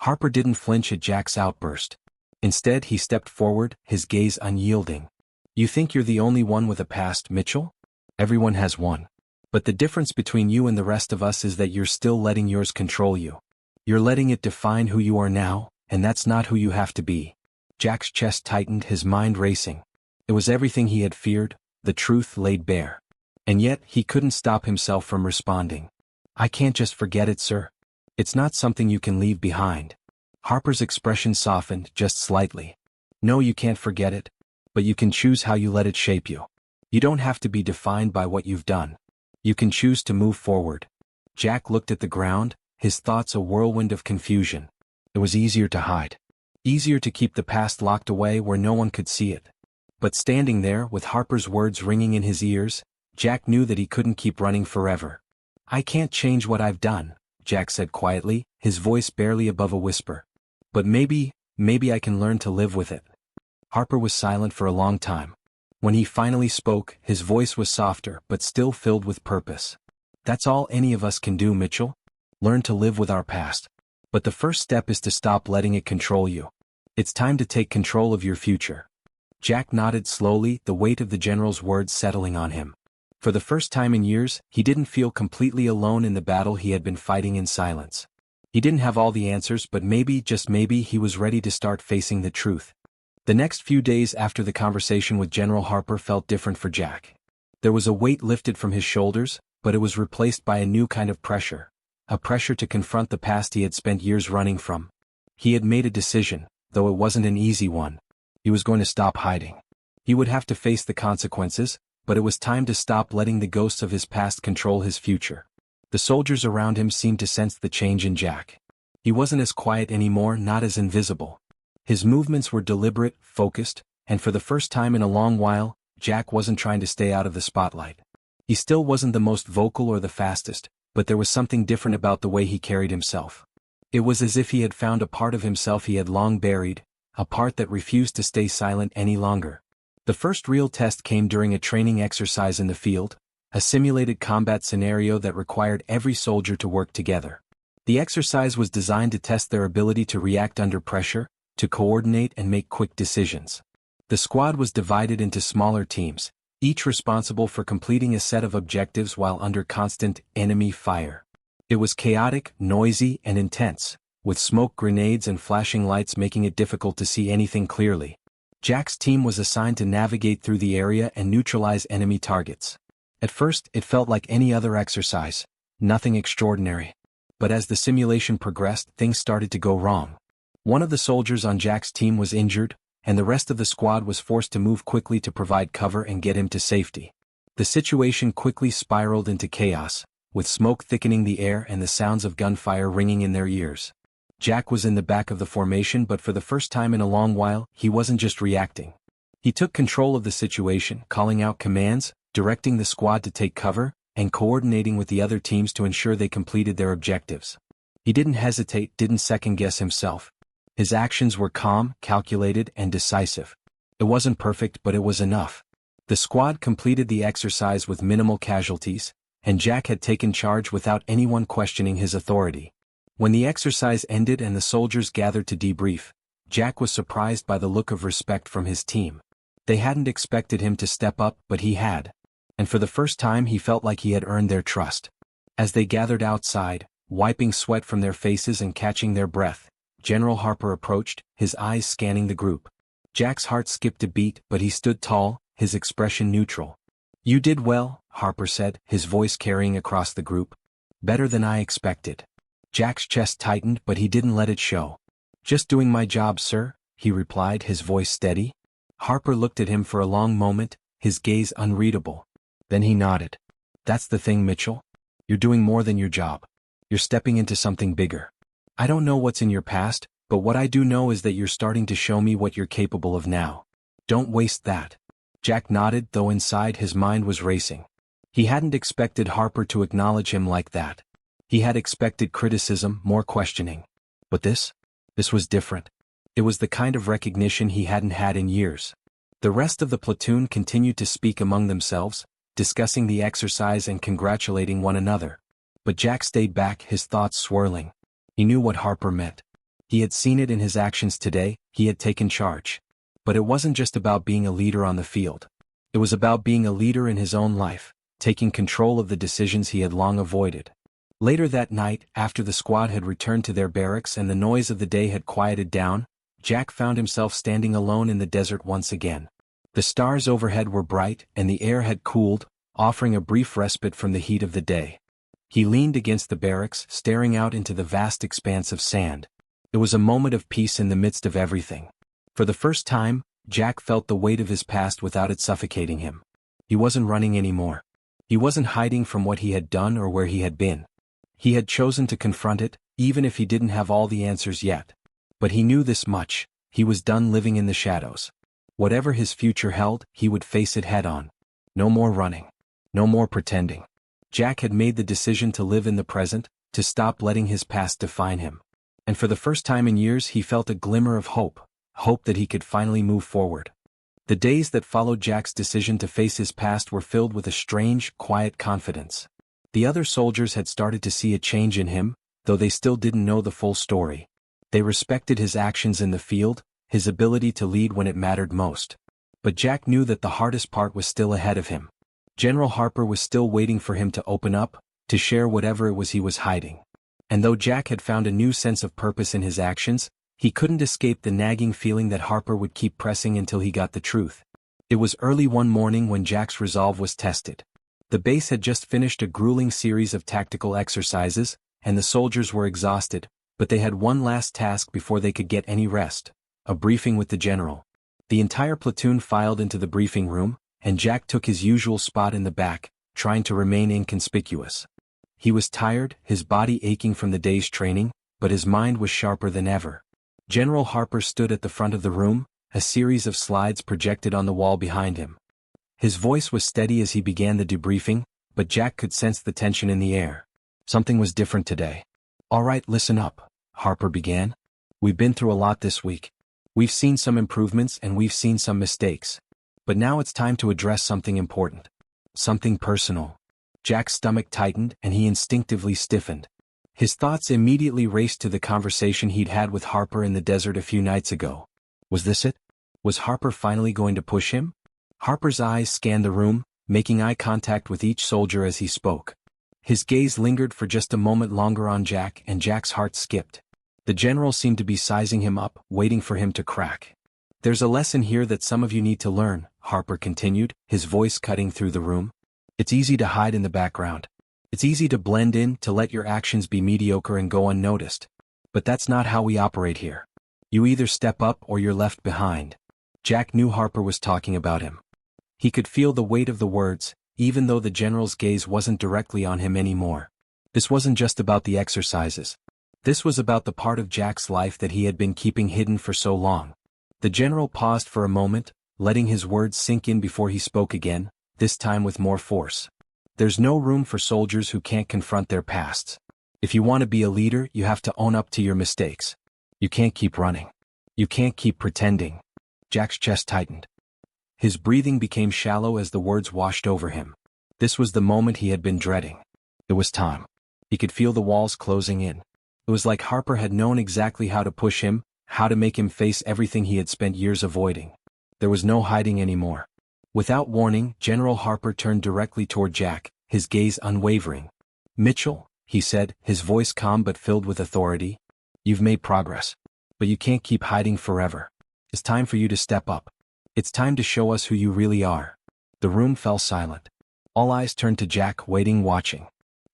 Harper didn't flinch at Jack's outburst. Instead, he stepped forward, his gaze unyielding. "You think you're the only one with a past, Mitchell? Everyone has one. But the difference between you and the rest of us is that you're still letting yours control you. You're letting it define who you are now, and that's not who you have to be." Jack's chest tightened, his mind racing. It was everything he had feared, the truth laid bare. And yet, he couldn't stop himself from responding. "I can't just forget it, sir. It's not something you can leave behind." Harper's expression softened, just slightly. "No, you can't forget it. But you can choose how you let it shape you. You don't have to be defined by what you've done. You can choose to move forward." Jack looked at the ground, his thoughts a whirlwind of confusion. It was easier to hide. Easier to keep the past locked away where no one could see it. But standing there, with Harper's words ringing in his ears, Jack knew that he couldn't keep running forever. "I can't change what I've done," Jack said quietly, his voice barely above a whisper. "But maybe I can learn to live with it." Harper was silent for a long time. When he finally spoke, his voice was softer but still filled with purpose. "That's all any of us can do, Mitchell. Learn to live with our past. But the first step is to stop letting it control you. It's time to take control of your future." Jack nodded slowly, the weight of the general's words settling on him. For the first time in years, he didn't feel completely alone in the battle he had been fighting in silence. He didn't have all the answers, but maybe, just maybe, he was ready to start facing the truth. The next few days after the conversation with General Harper felt different for Jack. There was a weight lifted from his shoulders, but it was replaced by a new kind of pressure. A pressure to confront the past he had spent years running from. He had made a decision, though it wasn't an easy one. He was going to stop hiding. He would have to face the consequences, but it was time to stop letting the ghosts of his past control his future. The soldiers around him seemed to sense the change in Jack. He wasn't as quiet anymore, not as invisible. His movements were deliberate, focused, and for the first time in a long while, Jack wasn't trying to stay out of the spotlight. He still wasn't the most vocal or the fastest, but there was something different about the way he carried himself. It was as if he had found a part of himself he had long buried, a part that refused to stay silent any longer. The first real test came during a training exercise in the field, a simulated combat scenario that required every soldier to work together. The exercise was designed to test their ability to react under pressure, to coordinate and make quick decisions. The squad was divided into smaller teams, each responsible for completing a set of objectives while under constant enemy fire. It was chaotic, noisy, and intense, with smoke grenades and flashing lights making it difficult to see anything clearly. Jack's team was assigned to navigate through the area and neutralize enemy targets. At first, it felt like any other exercise, nothing extraordinary. But as the simulation progressed, things started to go wrong. One of the soldiers on Jack's team was injured, and the rest of the squad was forced to move quickly to provide cover and get him to safety. The situation quickly spiraled into chaos, with smoke thickening the air and the sounds of gunfire ringing in their ears. Jack was in the back of the formation, but for the first time in a long while, he wasn't just reacting. He took control of the situation, calling out commands, directing the squad to take cover, and coordinating with the other teams to ensure they completed their objectives. He didn't hesitate, didn't second-guess himself. His actions were calm, calculated, and decisive. It wasn't perfect, but it was enough. The squad completed the exercise with minimal casualties, and Jack had taken charge without anyone questioning his authority. When the exercise ended and the soldiers gathered to debrief, Jack was surprised by the look of respect from his team. They hadn't expected him to step up, but he had. And for the first time he felt like he had earned their trust. As they gathered outside, wiping sweat from their faces and catching their breath, General Harper approached, his eyes scanning the group. Jack's heart skipped a beat, but he stood tall, his expression neutral. "You did well," Harper said, his voice carrying across the group. "Better than I expected." Jack's chest tightened, but he didn't let it show. "Just doing my job, sir," he replied, his voice steady. Harper looked at him for a long moment, his gaze unreadable. Then he nodded. "That's the thing, Mitchell. You're doing more than your job. You're stepping into something bigger. I don't know what's in your past, but what I do know is that you're starting to show me what you're capable of now. Don't waste that." Jack nodded, though inside his mind was racing. He hadn't expected Harper to acknowledge him like that. He had expected criticism, more questioning. But this was different. It was the kind of recognition he hadn't had in years. The rest of the platoon continued to speak among themselves, discussing the exercise and congratulating one another. But Jack stayed back, his thoughts swirling. He knew what Harper meant. He had seen it in his actions today, he had taken charge. But it wasn't just about being a leader on the field. It was about being a leader in his own life, taking control of the decisions he had long avoided. Later that night, after the squad had returned to their barracks and the noise of the day had quieted down, Jack found himself standing alone in the desert once again. The stars overhead were bright and the air had cooled, offering a brief respite from the heat of the day. He leaned against the barracks, staring out into the vast expanse of sand. It was a moment of peace in the midst of everything. For the first time, Jack felt the weight of his past without it suffocating him. He wasn't running anymore. He wasn't hiding from what he had done or where he had been. He had chosen to confront it, even if he didn't have all the answers yet. But he knew this much: he was done living in the shadows. Whatever his future held, he would face it head-on. No more running. No more pretending. Jack had made the decision to live in the present, to stop letting his past define him. And for the first time in years he felt a glimmer of hope that he could finally move forward. The days that followed Jack's decision to face his past were filled with a strange, quiet confidence. The other soldiers had started to see a change in him, though they still didn't know the full story. They respected his actions in the field, his ability to lead when it mattered most. But Jack knew that the hardest part was still ahead of him. General Harper was still waiting for him to open up, to share whatever it was he was hiding. And though Jack had found a new sense of purpose in his actions, he couldn't escape the nagging feeling that Harper would keep pressing until he got the truth. It was early one morning when Jack's resolve was tested. The base had just finished a grueling series of tactical exercises, and the soldiers were exhausted, but they had one last task before they could get any rest: a briefing with the general. The entire platoon filed into the briefing room, and Jack took his usual spot in the back, trying to remain inconspicuous. He was tired, his body aching from the day's training, but his mind was sharper than ever. General Harper stood at the front of the room, a series of slides projected on the wall behind him. His voice was steady as he began the debriefing, but Jack could sense the tension in the air. Something was different today. "All right, listen up," Harper began. "We've been through a lot this week. We've seen some improvements and we've seen some mistakes. But now it's time to address something important. Something personal." Jack's stomach tightened and he instinctively stiffened. His thoughts immediately raced to the conversation he'd had with Harper in the desert a few nights ago. Was this it? Was Harper finally going to push him? Harper's eyes scanned the room, making eye contact with each soldier as he spoke. His gaze lingered for just a moment longer on Jack, and Jack's heart skipped. The general seemed to be sizing him up, waiting for him to crack. "There's a lesson here that some of you need to learn," Harper continued, his voice cutting through the room. "It's easy to hide in the background. It's easy to blend in, to let your actions be mediocre and go unnoticed. But that's not how we operate here. You either step up or you're left behind." Jack knew Harper was talking about him. He could feel the weight of the words, even though the general's gaze wasn't directly on him anymore. This wasn't just about the exercises. This was about the part of Jack's life that he had been keeping hidden for so long. The general paused for a moment, letting his words sink in before he spoke again, this time with more force. "There's no room for soldiers who can't confront their pasts. If you want to be a leader, you have to own up to your mistakes. You can't keep running. You can't keep pretending." Jack's chest tightened. His breathing became shallow as the words washed over him. This was the moment he had been dreading. It was time. He could feel the walls closing in. It was like Harper had known exactly how to push him, how to make him face everything he had spent years avoiding. There was no hiding anymore. Without warning, General Harper turned directly toward Jack, his gaze unwavering. "Mitchell," he said, his voice calm but filled with authority. "You've made progress. But you can't keep hiding forever. It's time for you to step up. It's time to show us who you really are." The room fell silent. All eyes turned to Jack, waiting, watching.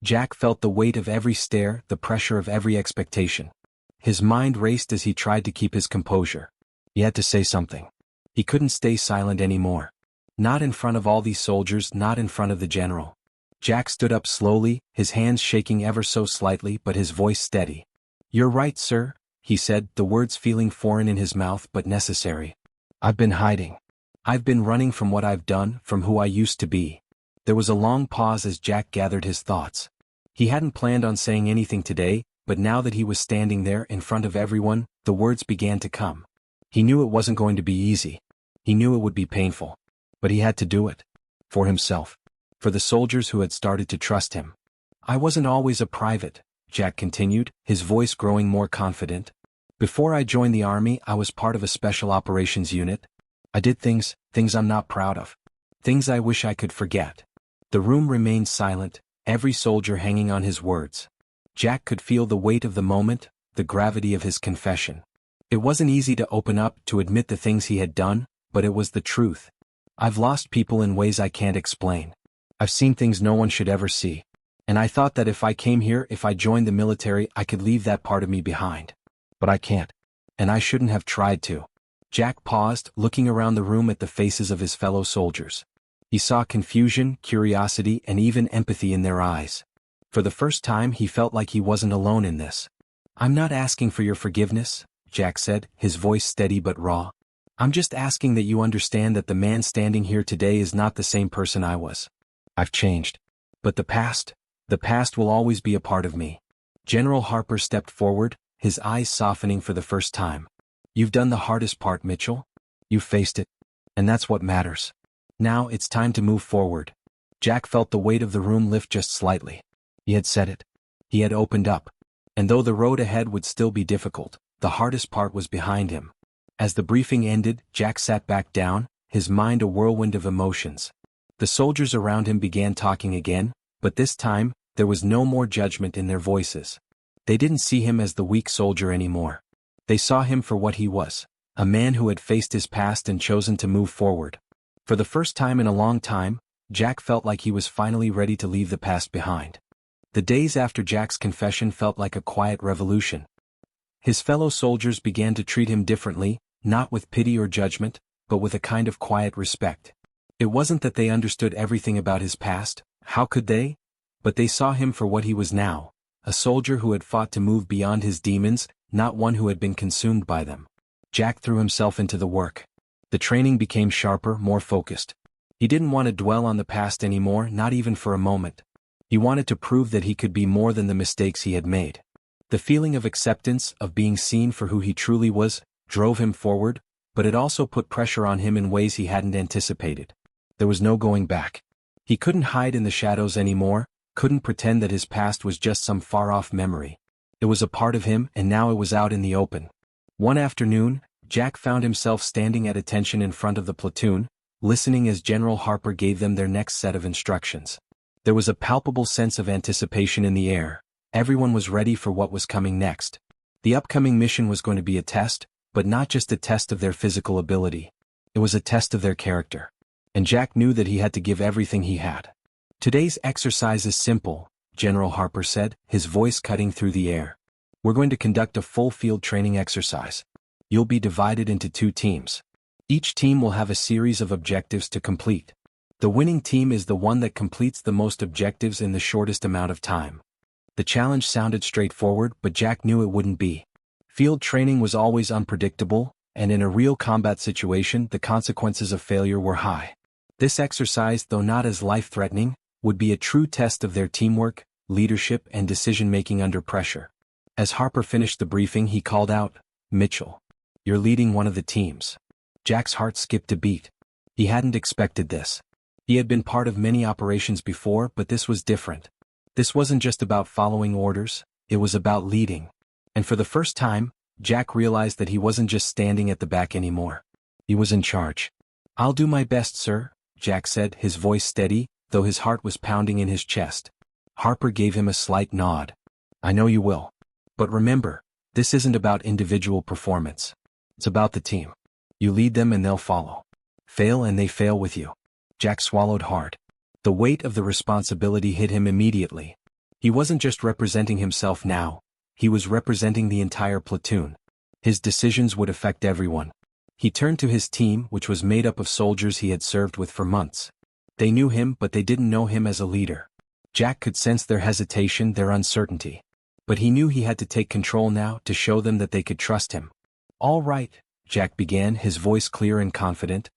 Jack felt the weight of every stare, the pressure of every expectation. His mind raced as he tried to keep his composure. He had to say something. He couldn't stay silent anymore. Not in front of all these soldiers, not in front of the general. Jack stood up slowly, his hands shaking ever so slightly but his voice steady. "You're right, sir," he said, the words feeling foreign in his mouth but necessary. "I've been hiding. I've been running from what I've done, from who I used to be." There was a long pause as Jack gathered his thoughts. He hadn't planned on saying anything today, but now that he was standing there in front of everyone, the words began to come. He knew it wasn't going to be easy. He knew it would be painful. But he had to do it. For himself. For the soldiers who had started to trust him. "I wasn't always a private," Jack continued, his voice growing more confident. "Before I joined the army, I was part of a special operations unit. I did things I'm not proud of. Things I wish I could forget." The room remained silent, every soldier hanging on his words. Jack could feel the weight of the moment, the gravity of his confession. It wasn't easy to open up, to admit the things he had done, but it was the truth. "I've lost people in ways I can't explain. I've seen things no one should ever see. And I thought that if I came here, if I joined the military, I could leave that part of me behind. But I can't. And I shouldn't have tried to." Jack paused, looking around the room at the faces of his fellow soldiers. He saw confusion, curiosity, and even empathy in their eyes. For the first time he felt like he wasn't alone in this. "I'm not asking for your forgiveness," Jack said, his voice steady but raw. "I'm just asking that you understand that the man standing here today is not the same person I was. I've changed. But the past will always be a part of me." General Harper stepped forward, his eyes softening for the first time. "You've done the hardest part, Mitchell. You've faced it. And that's what matters. Now it's time to move forward." Jack felt the weight of the room lift just slightly. He had said it. He had opened up. And though the road ahead would still be difficult, the hardest part was behind him. As the briefing ended, Jack sat back down, his mind a whirlwind of emotions. The soldiers around him began talking again, but this time, there was no more judgment in their voices. They didn't see him as the weak soldier anymore. They saw him for what he was, a man who had faced his past and chosen to move forward. For the first time in a long time, Jack felt like he was finally ready to leave the past behind. The days after Jack's confession felt like a quiet revolution. His fellow soldiers began to treat him differently, not with pity or judgment, but with a kind of quiet respect. It wasn't that they understood everything about his past, how could they? But they saw him for what he was now, a soldier who had fought to move beyond his demons, not one who had been consumed by them. Jack threw himself into the work. The training became sharper, more focused. He didn't want to dwell on the past anymore, not even for a moment. He wanted to prove that he could be more than the mistakes he had made. The feeling of acceptance, of being seen for who he truly was, drove him forward, but it also put pressure on him in ways he hadn't anticipated. There was no going back. He couldn't hide in the shadows anymore, couldn't pretend that his past was just some far-off memory. It was a part of him, and now it was out in the open. One afternoon, Jack found himself standing at attention in front of the platoon, listening as General Harper gave them their next set of instructions. There was a palpable sense of anticipation in the air. Everyone was ready for what was coming next. The upcoming mission was going to be a test, but not just a test of their physical ability. It was a test of their character. And Jack knew that he had to give everything he had. "Today's exercise is simple," General Harper said, his voice cutting through the air. "We're going to conduct a full field training exercise. You'll be divided into 2 teams. Each team will have a series of objectives to complete. The winning team is the one that completes the most objectives in the shortest amount of time." The challenge sounded straightforward, but Jack knew it wouldn't be. Field training was always unpredictable, and in a real combat situation the consequences of failure were high. This exercise, though not as life-threatening, would be a true test of their teamwork, leadership, and decision-making under pressure. As Harper finished the briefing, he called out, "Mitchell, you're leading one of the teams." Jack's heart skipped a beat. He hadn't expected this. He had been part of many operations before, but this was different. This wasn't just about following orders, it was about leading. And for the first time, Jack realized that he wasn't just standing at the back anymore. He was in charge. "I'll do my best, sir," Jack said, his voice steady, though his heart was pounding in his chest. Harper gave him a slight nod. "I know you will. But remember, this isn't about individual performance. It's about the team. You lead them and they'll follow. Fail and they fail with you." Jack swallowed hard. The weight of the responsibility hit him immediately. He wasn't just representing himself now, he was representing the entire platoon. His decisions would affect everyone. He turned to his team, which was made up of soldiers he had served with for months. They knew him, but they didn't know him as a leader. Jack could sense their hesitation, their uncertainty. But he knew he had to take control now to show them that they could trust him. "All right," Jack began, his voice clear and confident.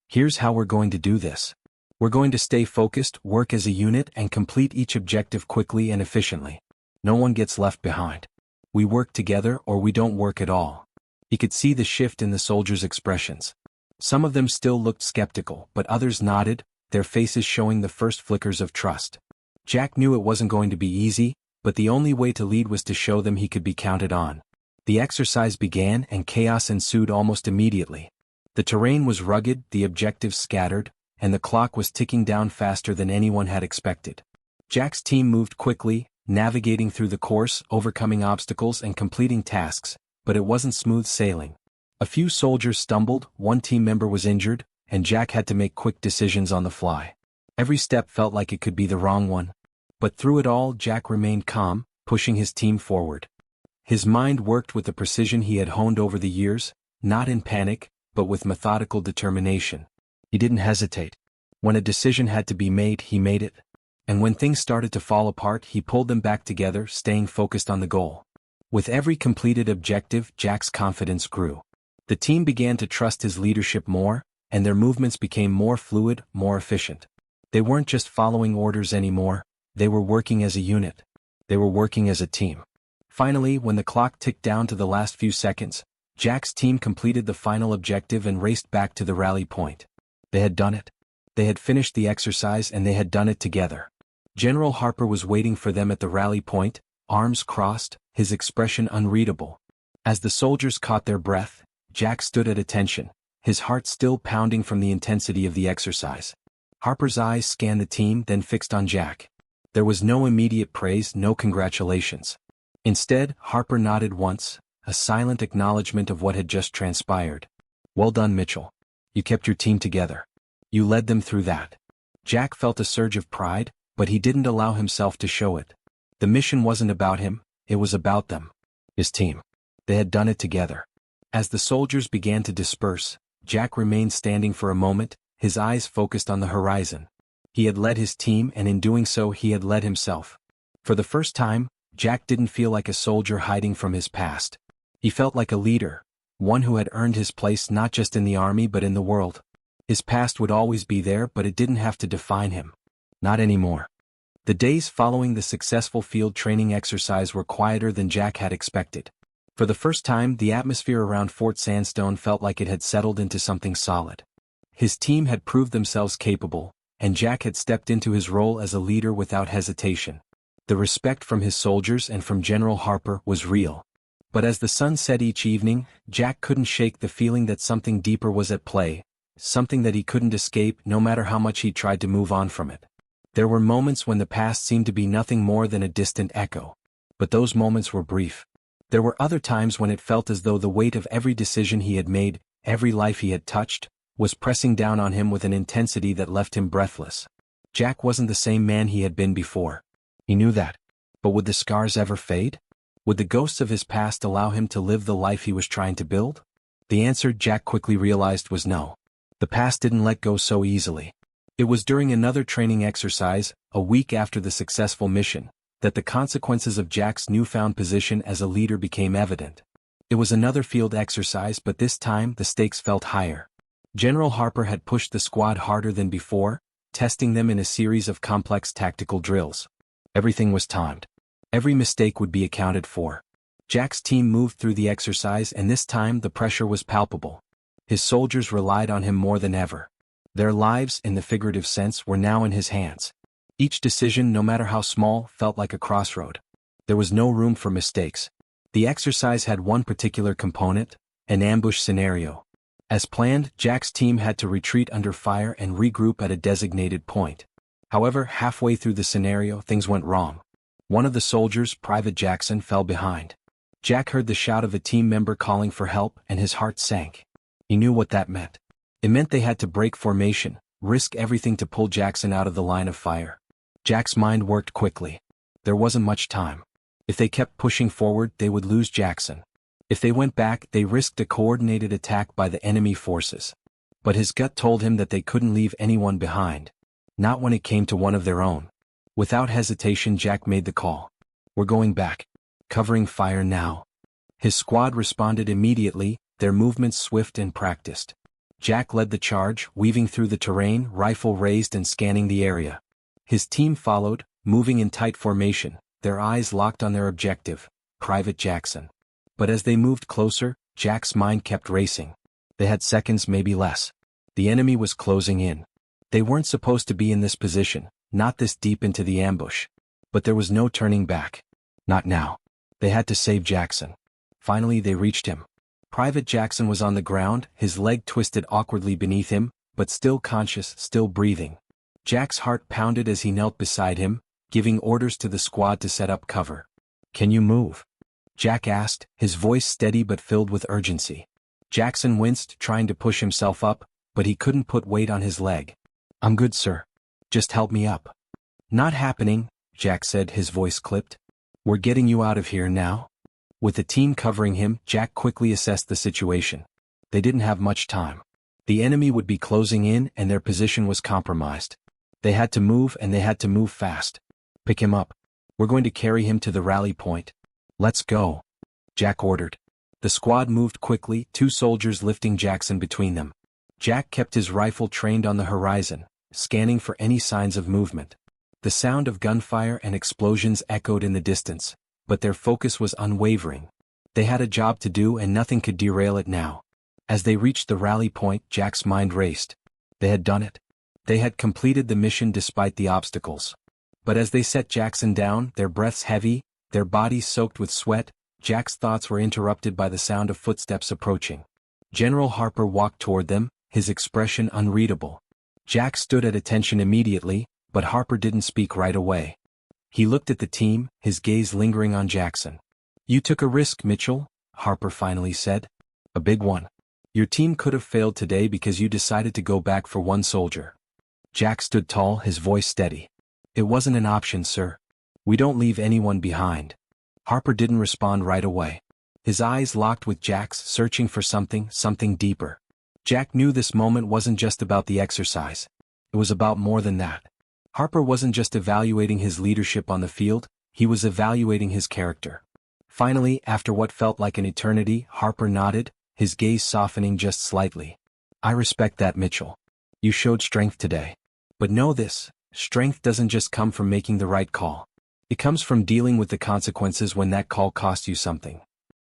"Here's how we're going to do this. We're going to stay focused, work as a unit, and complete each objective quickly and efficiently. No one gets left behind. We work together or we don't work at all." He could see the shift in the soldiers' expressions. Some of them still looked skeptical, but others nodded, their faces showing the first flickers of trust. Jack knew it wasn't going to be easy, but the only way to lead was to show them he could be counted on. The exercise began and chaos ensued almost immediately. The terrain was rugged, the objectives scattered, and the clock was ticking down faster than anyone had expected. Jack's team moved quickly, navigating through the course, overcoming obstacles and completing tasks, but it wasn't smooth sailing. A few soldiers stumbled, one team member was injured, and Jack had to make quick decisions on the fly. Every step felt like it could be the wrong one. But through it all, Jack remained calm, pushing his team forward. His mind worked with the precision he had honed over the years, not in panic, but with methodical determination. He didn't hesitate. When a decision had to be made, he made it. And when things started to fall apart, he pulled them back together, staying focused on the goal. With every completed objective, Jack's confidence grew. The team began to trust his leadership more, and their movements became more fluid, more efficient. They weren't just following orders anymore, they were working as a unit. They were working as a team. Finally, when the clock ticked down to the last few seconds, Jack's team completed the final objective and raced back to the rally point. They had done it. They had finished the exercise and they had done it together. General Harper was waiting for them at the rally point, arms crossed, his expression unreadable. As the soldiers caught their breath, Jack stood at attention, his heart still pounding from the intensity of the exercise. Harper's eyes scanned the team, then fixed on Jack. There was no immediate praise, no congratulations. Instead, Harper nodded once, a silent acknowledgement of what had just transpired. "Well done, Mitchell. You kept your team together. You led them through that." Jack felt a surge of pride, but he didn't allow himself to show it. The mission wasn't about him, it was about them. His team. They had done it together. As the soldiers began to disperse, Jack remained standing for a moment, his eyes focused on the horizon. He had led his team, and in doing so he had led himself. For the first time, Jack didn't feel like a soldier hiding from his past. He felt like a leader, one who had earned his place not just in the army but in the world. His past would always be there, but it didn't have to define him. Not anymore. The days following the successful field training exercise were quieter than Jack had expected. For the first time, the atmosphere around Fort Sandstone felt like it had settled into something solid. His team had proved themselves capable, and Jack had stepped into his role as a leader without hesitation. The respect from his soldiers and from General Harper was real. But as the sun set each evening, Jack couldn't shake the feeling that something deeper was at play, something that he couldn't escape no matter how much he tried to move on from it. There were moments when the past seemed to be nothing more than a distant echo. But those moments were brief. There were other times when it felt as though the weight of every decision he had made, every life he had touched, was pressing down on him with an intensity that left him breathless. Jack wasn't the same man he had been before. He knew that. But would the scars ever fade? Would the ghosts of his past allow him to live the life he was trying to build? The answer, Jack quickly realized, was no. The past didn't let go so easily. It was during another training exercise, a week after the successful mission, that the consequences of Jack's newfound position as a leader became evident. It was another field exercise, but this time the stakes felt higher. General Harper had pushed the squad harder than before, testing them in a series of complex tactical drills. Everything was timed. Every mistake would be accounted for. Jack's team moved through the exercise, and this time the pressure was palpable. His soldiers relied on him more than ever. Their lives, in the figurative sense, were now in his hands. Each decision, no matter how small, felt like a crossroad. There was no room for mistakes. The exercise had one particular component, an ambush scenario. As planned, Jack's team had to retreat under fire and regroup at a designated point. However, halfway through the scenario, things went wrong. One of the soldiers, Private Jackson, fell behind. Jack heard the shout of a team member calling for help, and his heart sank. He knew what that meant. It meant they had to break formation, risk everything to pull Jackson out of the line of fire. Jack's mind worked quickly. There wasn't much time. If they kept pushing forward, they would lose Jackson. If they went back, they risked a coordinated attack by the enemy forces. But his gut told him that they couldn't leave anyone behind. Not when it came to one of their own. Without hesitation, Jack made the call. "We're going back. Covering fire now." His squad responded immediately, their movements swift and practiced. Jack led the charge, weaving through the terrain, rifle raised and scanning the area. His team followed, moving in tight formation, their eyes locked on their objective, Private Jackson. But as they moved closer, Jack's mind kept racing. They had seconds, maybe less. The enemy was closing in. They weren't supposed to be in this position, not this deep into the ambush. But there was no turning back. Not now. They had to save Jackson. Finally they reached him. Private Jackson was on the ground, his leg twisted awkwardly beneath him, but still conscious, still breathing. Jack's heart pounded as he knelt beside him, giving orders to the squad to set up cover. "Can you move?" Jack asked, his voice steady but filled with urgency. Jackson winced, trying to push himself up, but he couldn't put weight on his leg. "I'm good, sir. Just help me up." "Not happening," Jack said, his voice clipped. "We're getting you out of here now." With the team covering him, Jack quickly assessed the situation. They didn't have much time. The enemy would be closing in and their position was compromised. They had to move and they had to move fast. "Pick him up. We're going to carry him to the rally point." "Let's go," Jack ordered. The squad moved quickly, 2 soldiers lifting Jackson between them. Jack kept his rifle trained on the horizon, scanning for any signs of movement. The sound of gunfire and explosions echoed in the distance, but their focus was unwavering. They had a job to do and nothing could derail it now. As they reached the rally point, Jack's mind raced. They had done it. They had completed the mission despite the obstacles. But as they set Jackson down, their breaths heavy, their bodies soaked with sweat, Jack's thoughts were interrupted by the sound of footsteps approaching. General Harper walked toward them, his expression unreadable. Jack stood at attention immediately, but Harper didn't speak right away. He looked at the team, his gaze lingering on Jackson. "You took a risk, Mitchell," Harper finally said. "A big one. Your team could have failed today because you decided to go back for one soldier." Jack stood tall, his voice steady. "It wasn't an option, sir. We don't leave anyone behind." Harper didn't respond right away. His eyes locked with Jack's, searching for something deeper. Jack knew this moment wasn't just about the exercise. It was about more than that. Harper wasn't just evaluating his leadership on the field, he was evaluating his character. Finally, after what felt like an eternity, Harper nodded, his gaze softening just slightly. "I respect that, Mitchell. You showed strength today. But know this, strength doesn't just come from making the right call. It comes from dealing with the consequences when that call costs you something."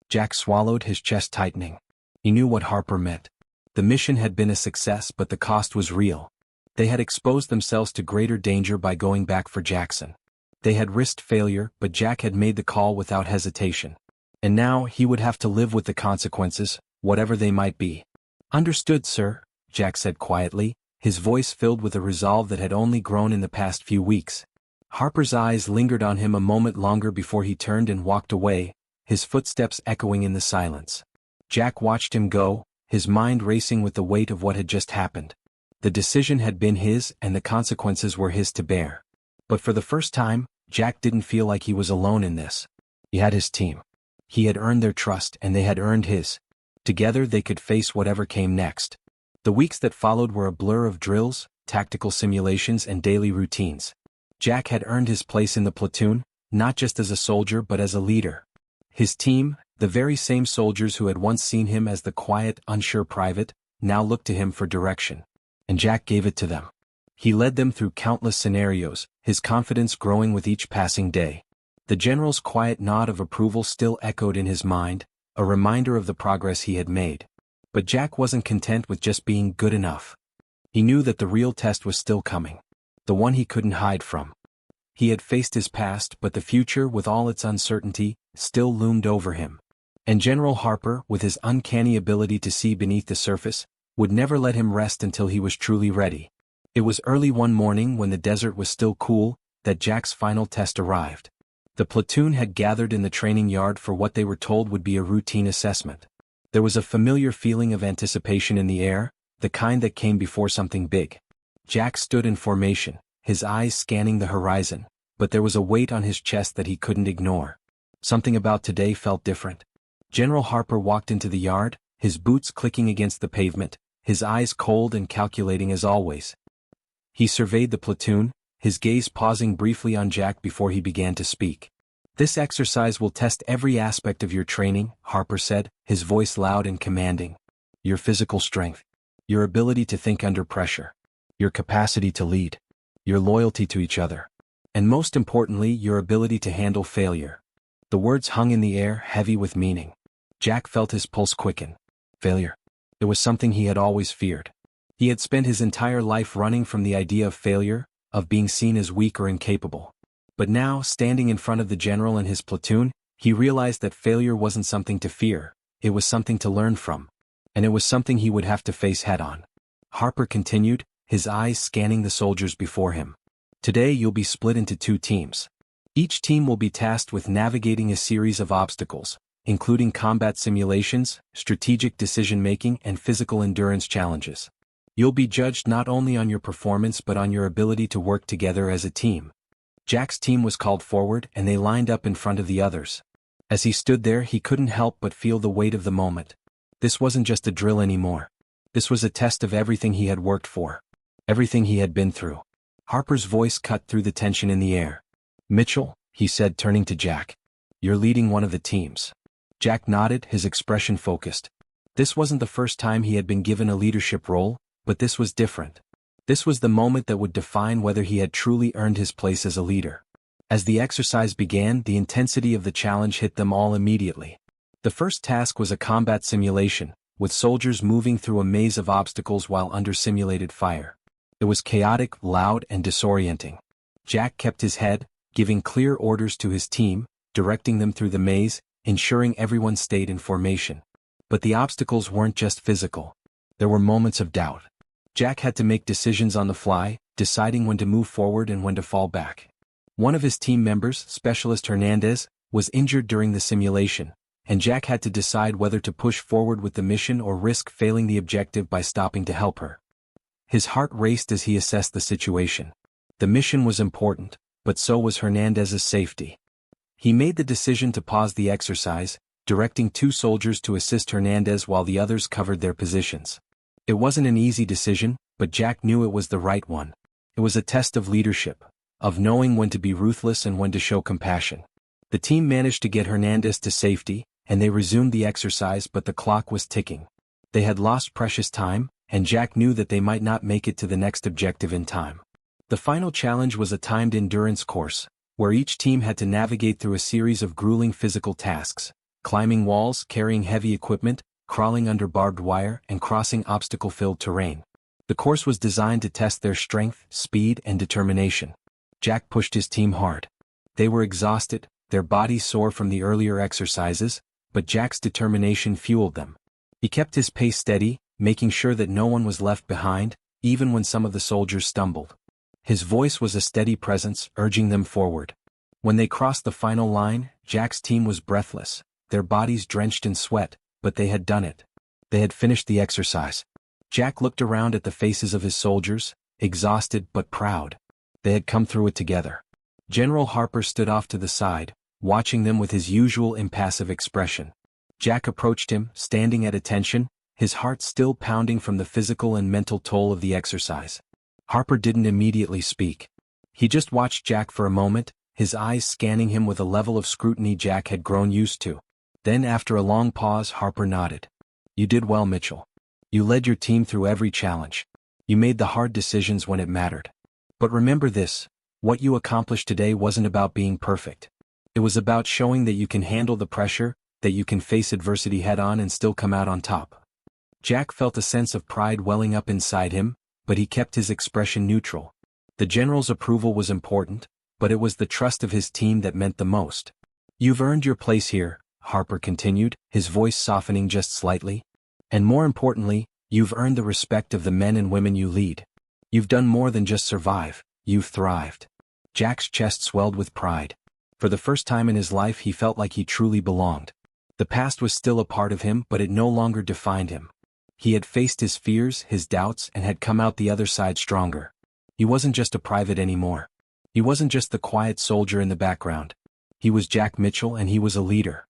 Jack swallowed, his chest tightening. He knew what Harper meant. The mission had been a success, but the cost was real. They had exposed themselves to greater danger by going back for Jackson. They had risked failure, but Jack had made the call without hesitation. And now he would have to live with the consequences, whatever they might be. "Understood, sir," Jack said quietly, his voice filled with a resolve that had only grown in the past few weeks. Harper's eyes lingered on him a moment longer before he turned and walked away, his footsteps echoing in the silence. Jack watched him go, his mind racing with the weight of what had just happened. The decision had been his and the consequences were his to bear. But for the first time, Jack didn't feel like he was alone in this. He had his team. He had earned their trust and they had earned his. Together they could face whatever came next. The weeks that followed were a blur of drills, tactical simulations and daily routines. Jack had earned his place in the platoon, not just as a soldier but as a leader. His team, the very same soldiers who had once seen him as the quiet, unsure private, now looked to him for direction. And Jack gave it to them. He led them through countless scenarios, his confidence growing with each passing day. The general's quiet nod of approval still echoed in his mind, a reminder of the progress he had made. But Jack wasn't content with just being good enough. He knew that the real test was still coming. The one he couldn't hide from. He had faced his past, but the future, with all its uncertainty, still loomed over him. And General Harper, with his uncanny ability to see beneath the surface, would never let him rest until he was truly ready. It was early one morning, when the desert was still cool, that Jack's final test arrived. The platoon had gathered in the training yard for what they were told would be a routine assessment. There was a familiar feeling of anticipation in the air, the kind that came before something big. Jack stood in formation, his eyes scanning the horizon, but there was a weight on his chest that he couldn't ignore. Something about today felt different. General Harper walked into the yard, his boots clicking against the pavement, his eyes cold and calculating as always. He surveyed the platoon, his gaze pausing briefly on Jack before he began to speak. "This exercise will test every aspect of your training," Harper said, his voice loud and commanding. "Your physical strength, your ability to think under pressure, your capacity to lead, your loyalty to each other, and most importantly, your ability to handle failure." The words hung in the air, heavy with meaning. Jack felt his pulse quicken. Failure. It was something he had always feared. He had spent his entire life running from the idea of failure, of being seen as weak or incapable. But now, standing in front of the general and his platoon, he realized that failure wasn't something to fear, it was something to learn from. And it was something he would have to face head-on. Harper continued, his eyes scanning the soldiers before him. "Today you'll be split into 2 teams. Each team will be tasked with navigating a series of obstacles, including combat simulations, strategic decision-making, and physical endurance challenges. You'll be judged not only on your performance but on your ability to work together as a team." Jack's team was called forward and they lined up in front of the others. As he stood there, he couldn't help but feel the weight of the moment. This wasn't just a drill anymore. This was a test of everything he had worked for. Everything he had been through. Harper's voice cut through the tension in the air. "Mitchell," he said, turning to Jack. "You're leading one of the teams." Jack nodded, his expression focused. This wasn't the first time he had been given a leadership role, but this was different. This was the moment that would define whether he had truly earned his place as a leader. As the exercise began, the intensity of the challenge hit them all immediately. The first task was a combat simulation, with soldiers moving through a maze of obstacles while under simulated fire. It was chaotic, loud, and disorienting. Jack kept his head, giving clear orders to his team, directing them through the maze, ensuring everyone stayed in formation. But the obstacles weren't just physical. There were moments of doubt. Jack had to make decisions on the fly, deciding when to move forward and when to fall back. One of his team members, Specialist Hernandez, was injured during the simulation, and Jack had to decide whether to push forward with the mission or risk failing the objective by stopping to help her. His heart raced as he assessed the situation. The mission was important, but so was Hernandez's safety. He made the decision to pause the exercise, directing 2 soldiers to assist Hernandez while the others covered their positions. It wasn't an easy decision, but Jack knew it was the right one. It was a test of leadership, of knowing when to be ruthless and when to show compassion. The team managed to get Hernandez to safety, and they resumed the exercise, but the clock was ticking. They had lost precious time, and Jack knew that they might not make it to the next objective in time. The final challenge was a timed endurance course, where each team had to navigate through a series of grueling physical tasks, climbing walls, carrying heavy equipment, crawling under barbed wire, and crossing obstacle-filled terrain. The course was designed to test their strength, speed, and determination. Jack pushed his team hard. They were exhausted, their bodies sore from the earlier exercises, but Jack's determination fueled them. He kept his pace steady, making sure that no one was left behind, even when some of the soldiers stumbled. His voice was a steady presence, urging them forward. When they crossed the final line, Jack's team was breathless, their bodies drenched in sweat, but they had done it. They had finished the exercise. Jack looked around at the faces of his soldiers, exhausted but proud. They had come through it together. General Harper stood off to the side, watching them with his usual impassive expression. Jack approached him, standing at attention, his heart still pounding from the physical and mental toll of the exercise. Harper didn't immediately speak. He just watched Jack for a moment, his eyes scanning him with a level of scrutiny Jack had grown used to. Then after a long pause, Harper nodded. "You did well, Mitchell. You led your team through every challenge. You made the hard decisions when it mattered. But remember this, what you accomplished today wasn't about being perfect. It was about showing that you can handle the pressure, that you can face adversity head-on and still come out on top." Jack felt a sense of pride welling up inside him, but he kept his expression neutral. The general's approval was important, but it was the trust of his team that meant the most. "You've earned your place here," Harper continued, his voice softening just slightly. "And more importantly, you've earned the respect of the men and women you lead. You've done more than just survive, you've thrived." Jack's chest swelled with pride. For the first time in his life he felt like he truly belonged. The past was still a part of him, but it no longer defined him. He had faced his fears, his doubts, and had come out the other side stronger. He wasn't just a private anymore. He wasn't just the quiet soldier in the background. He was Jack Mitchell, and he was a leader.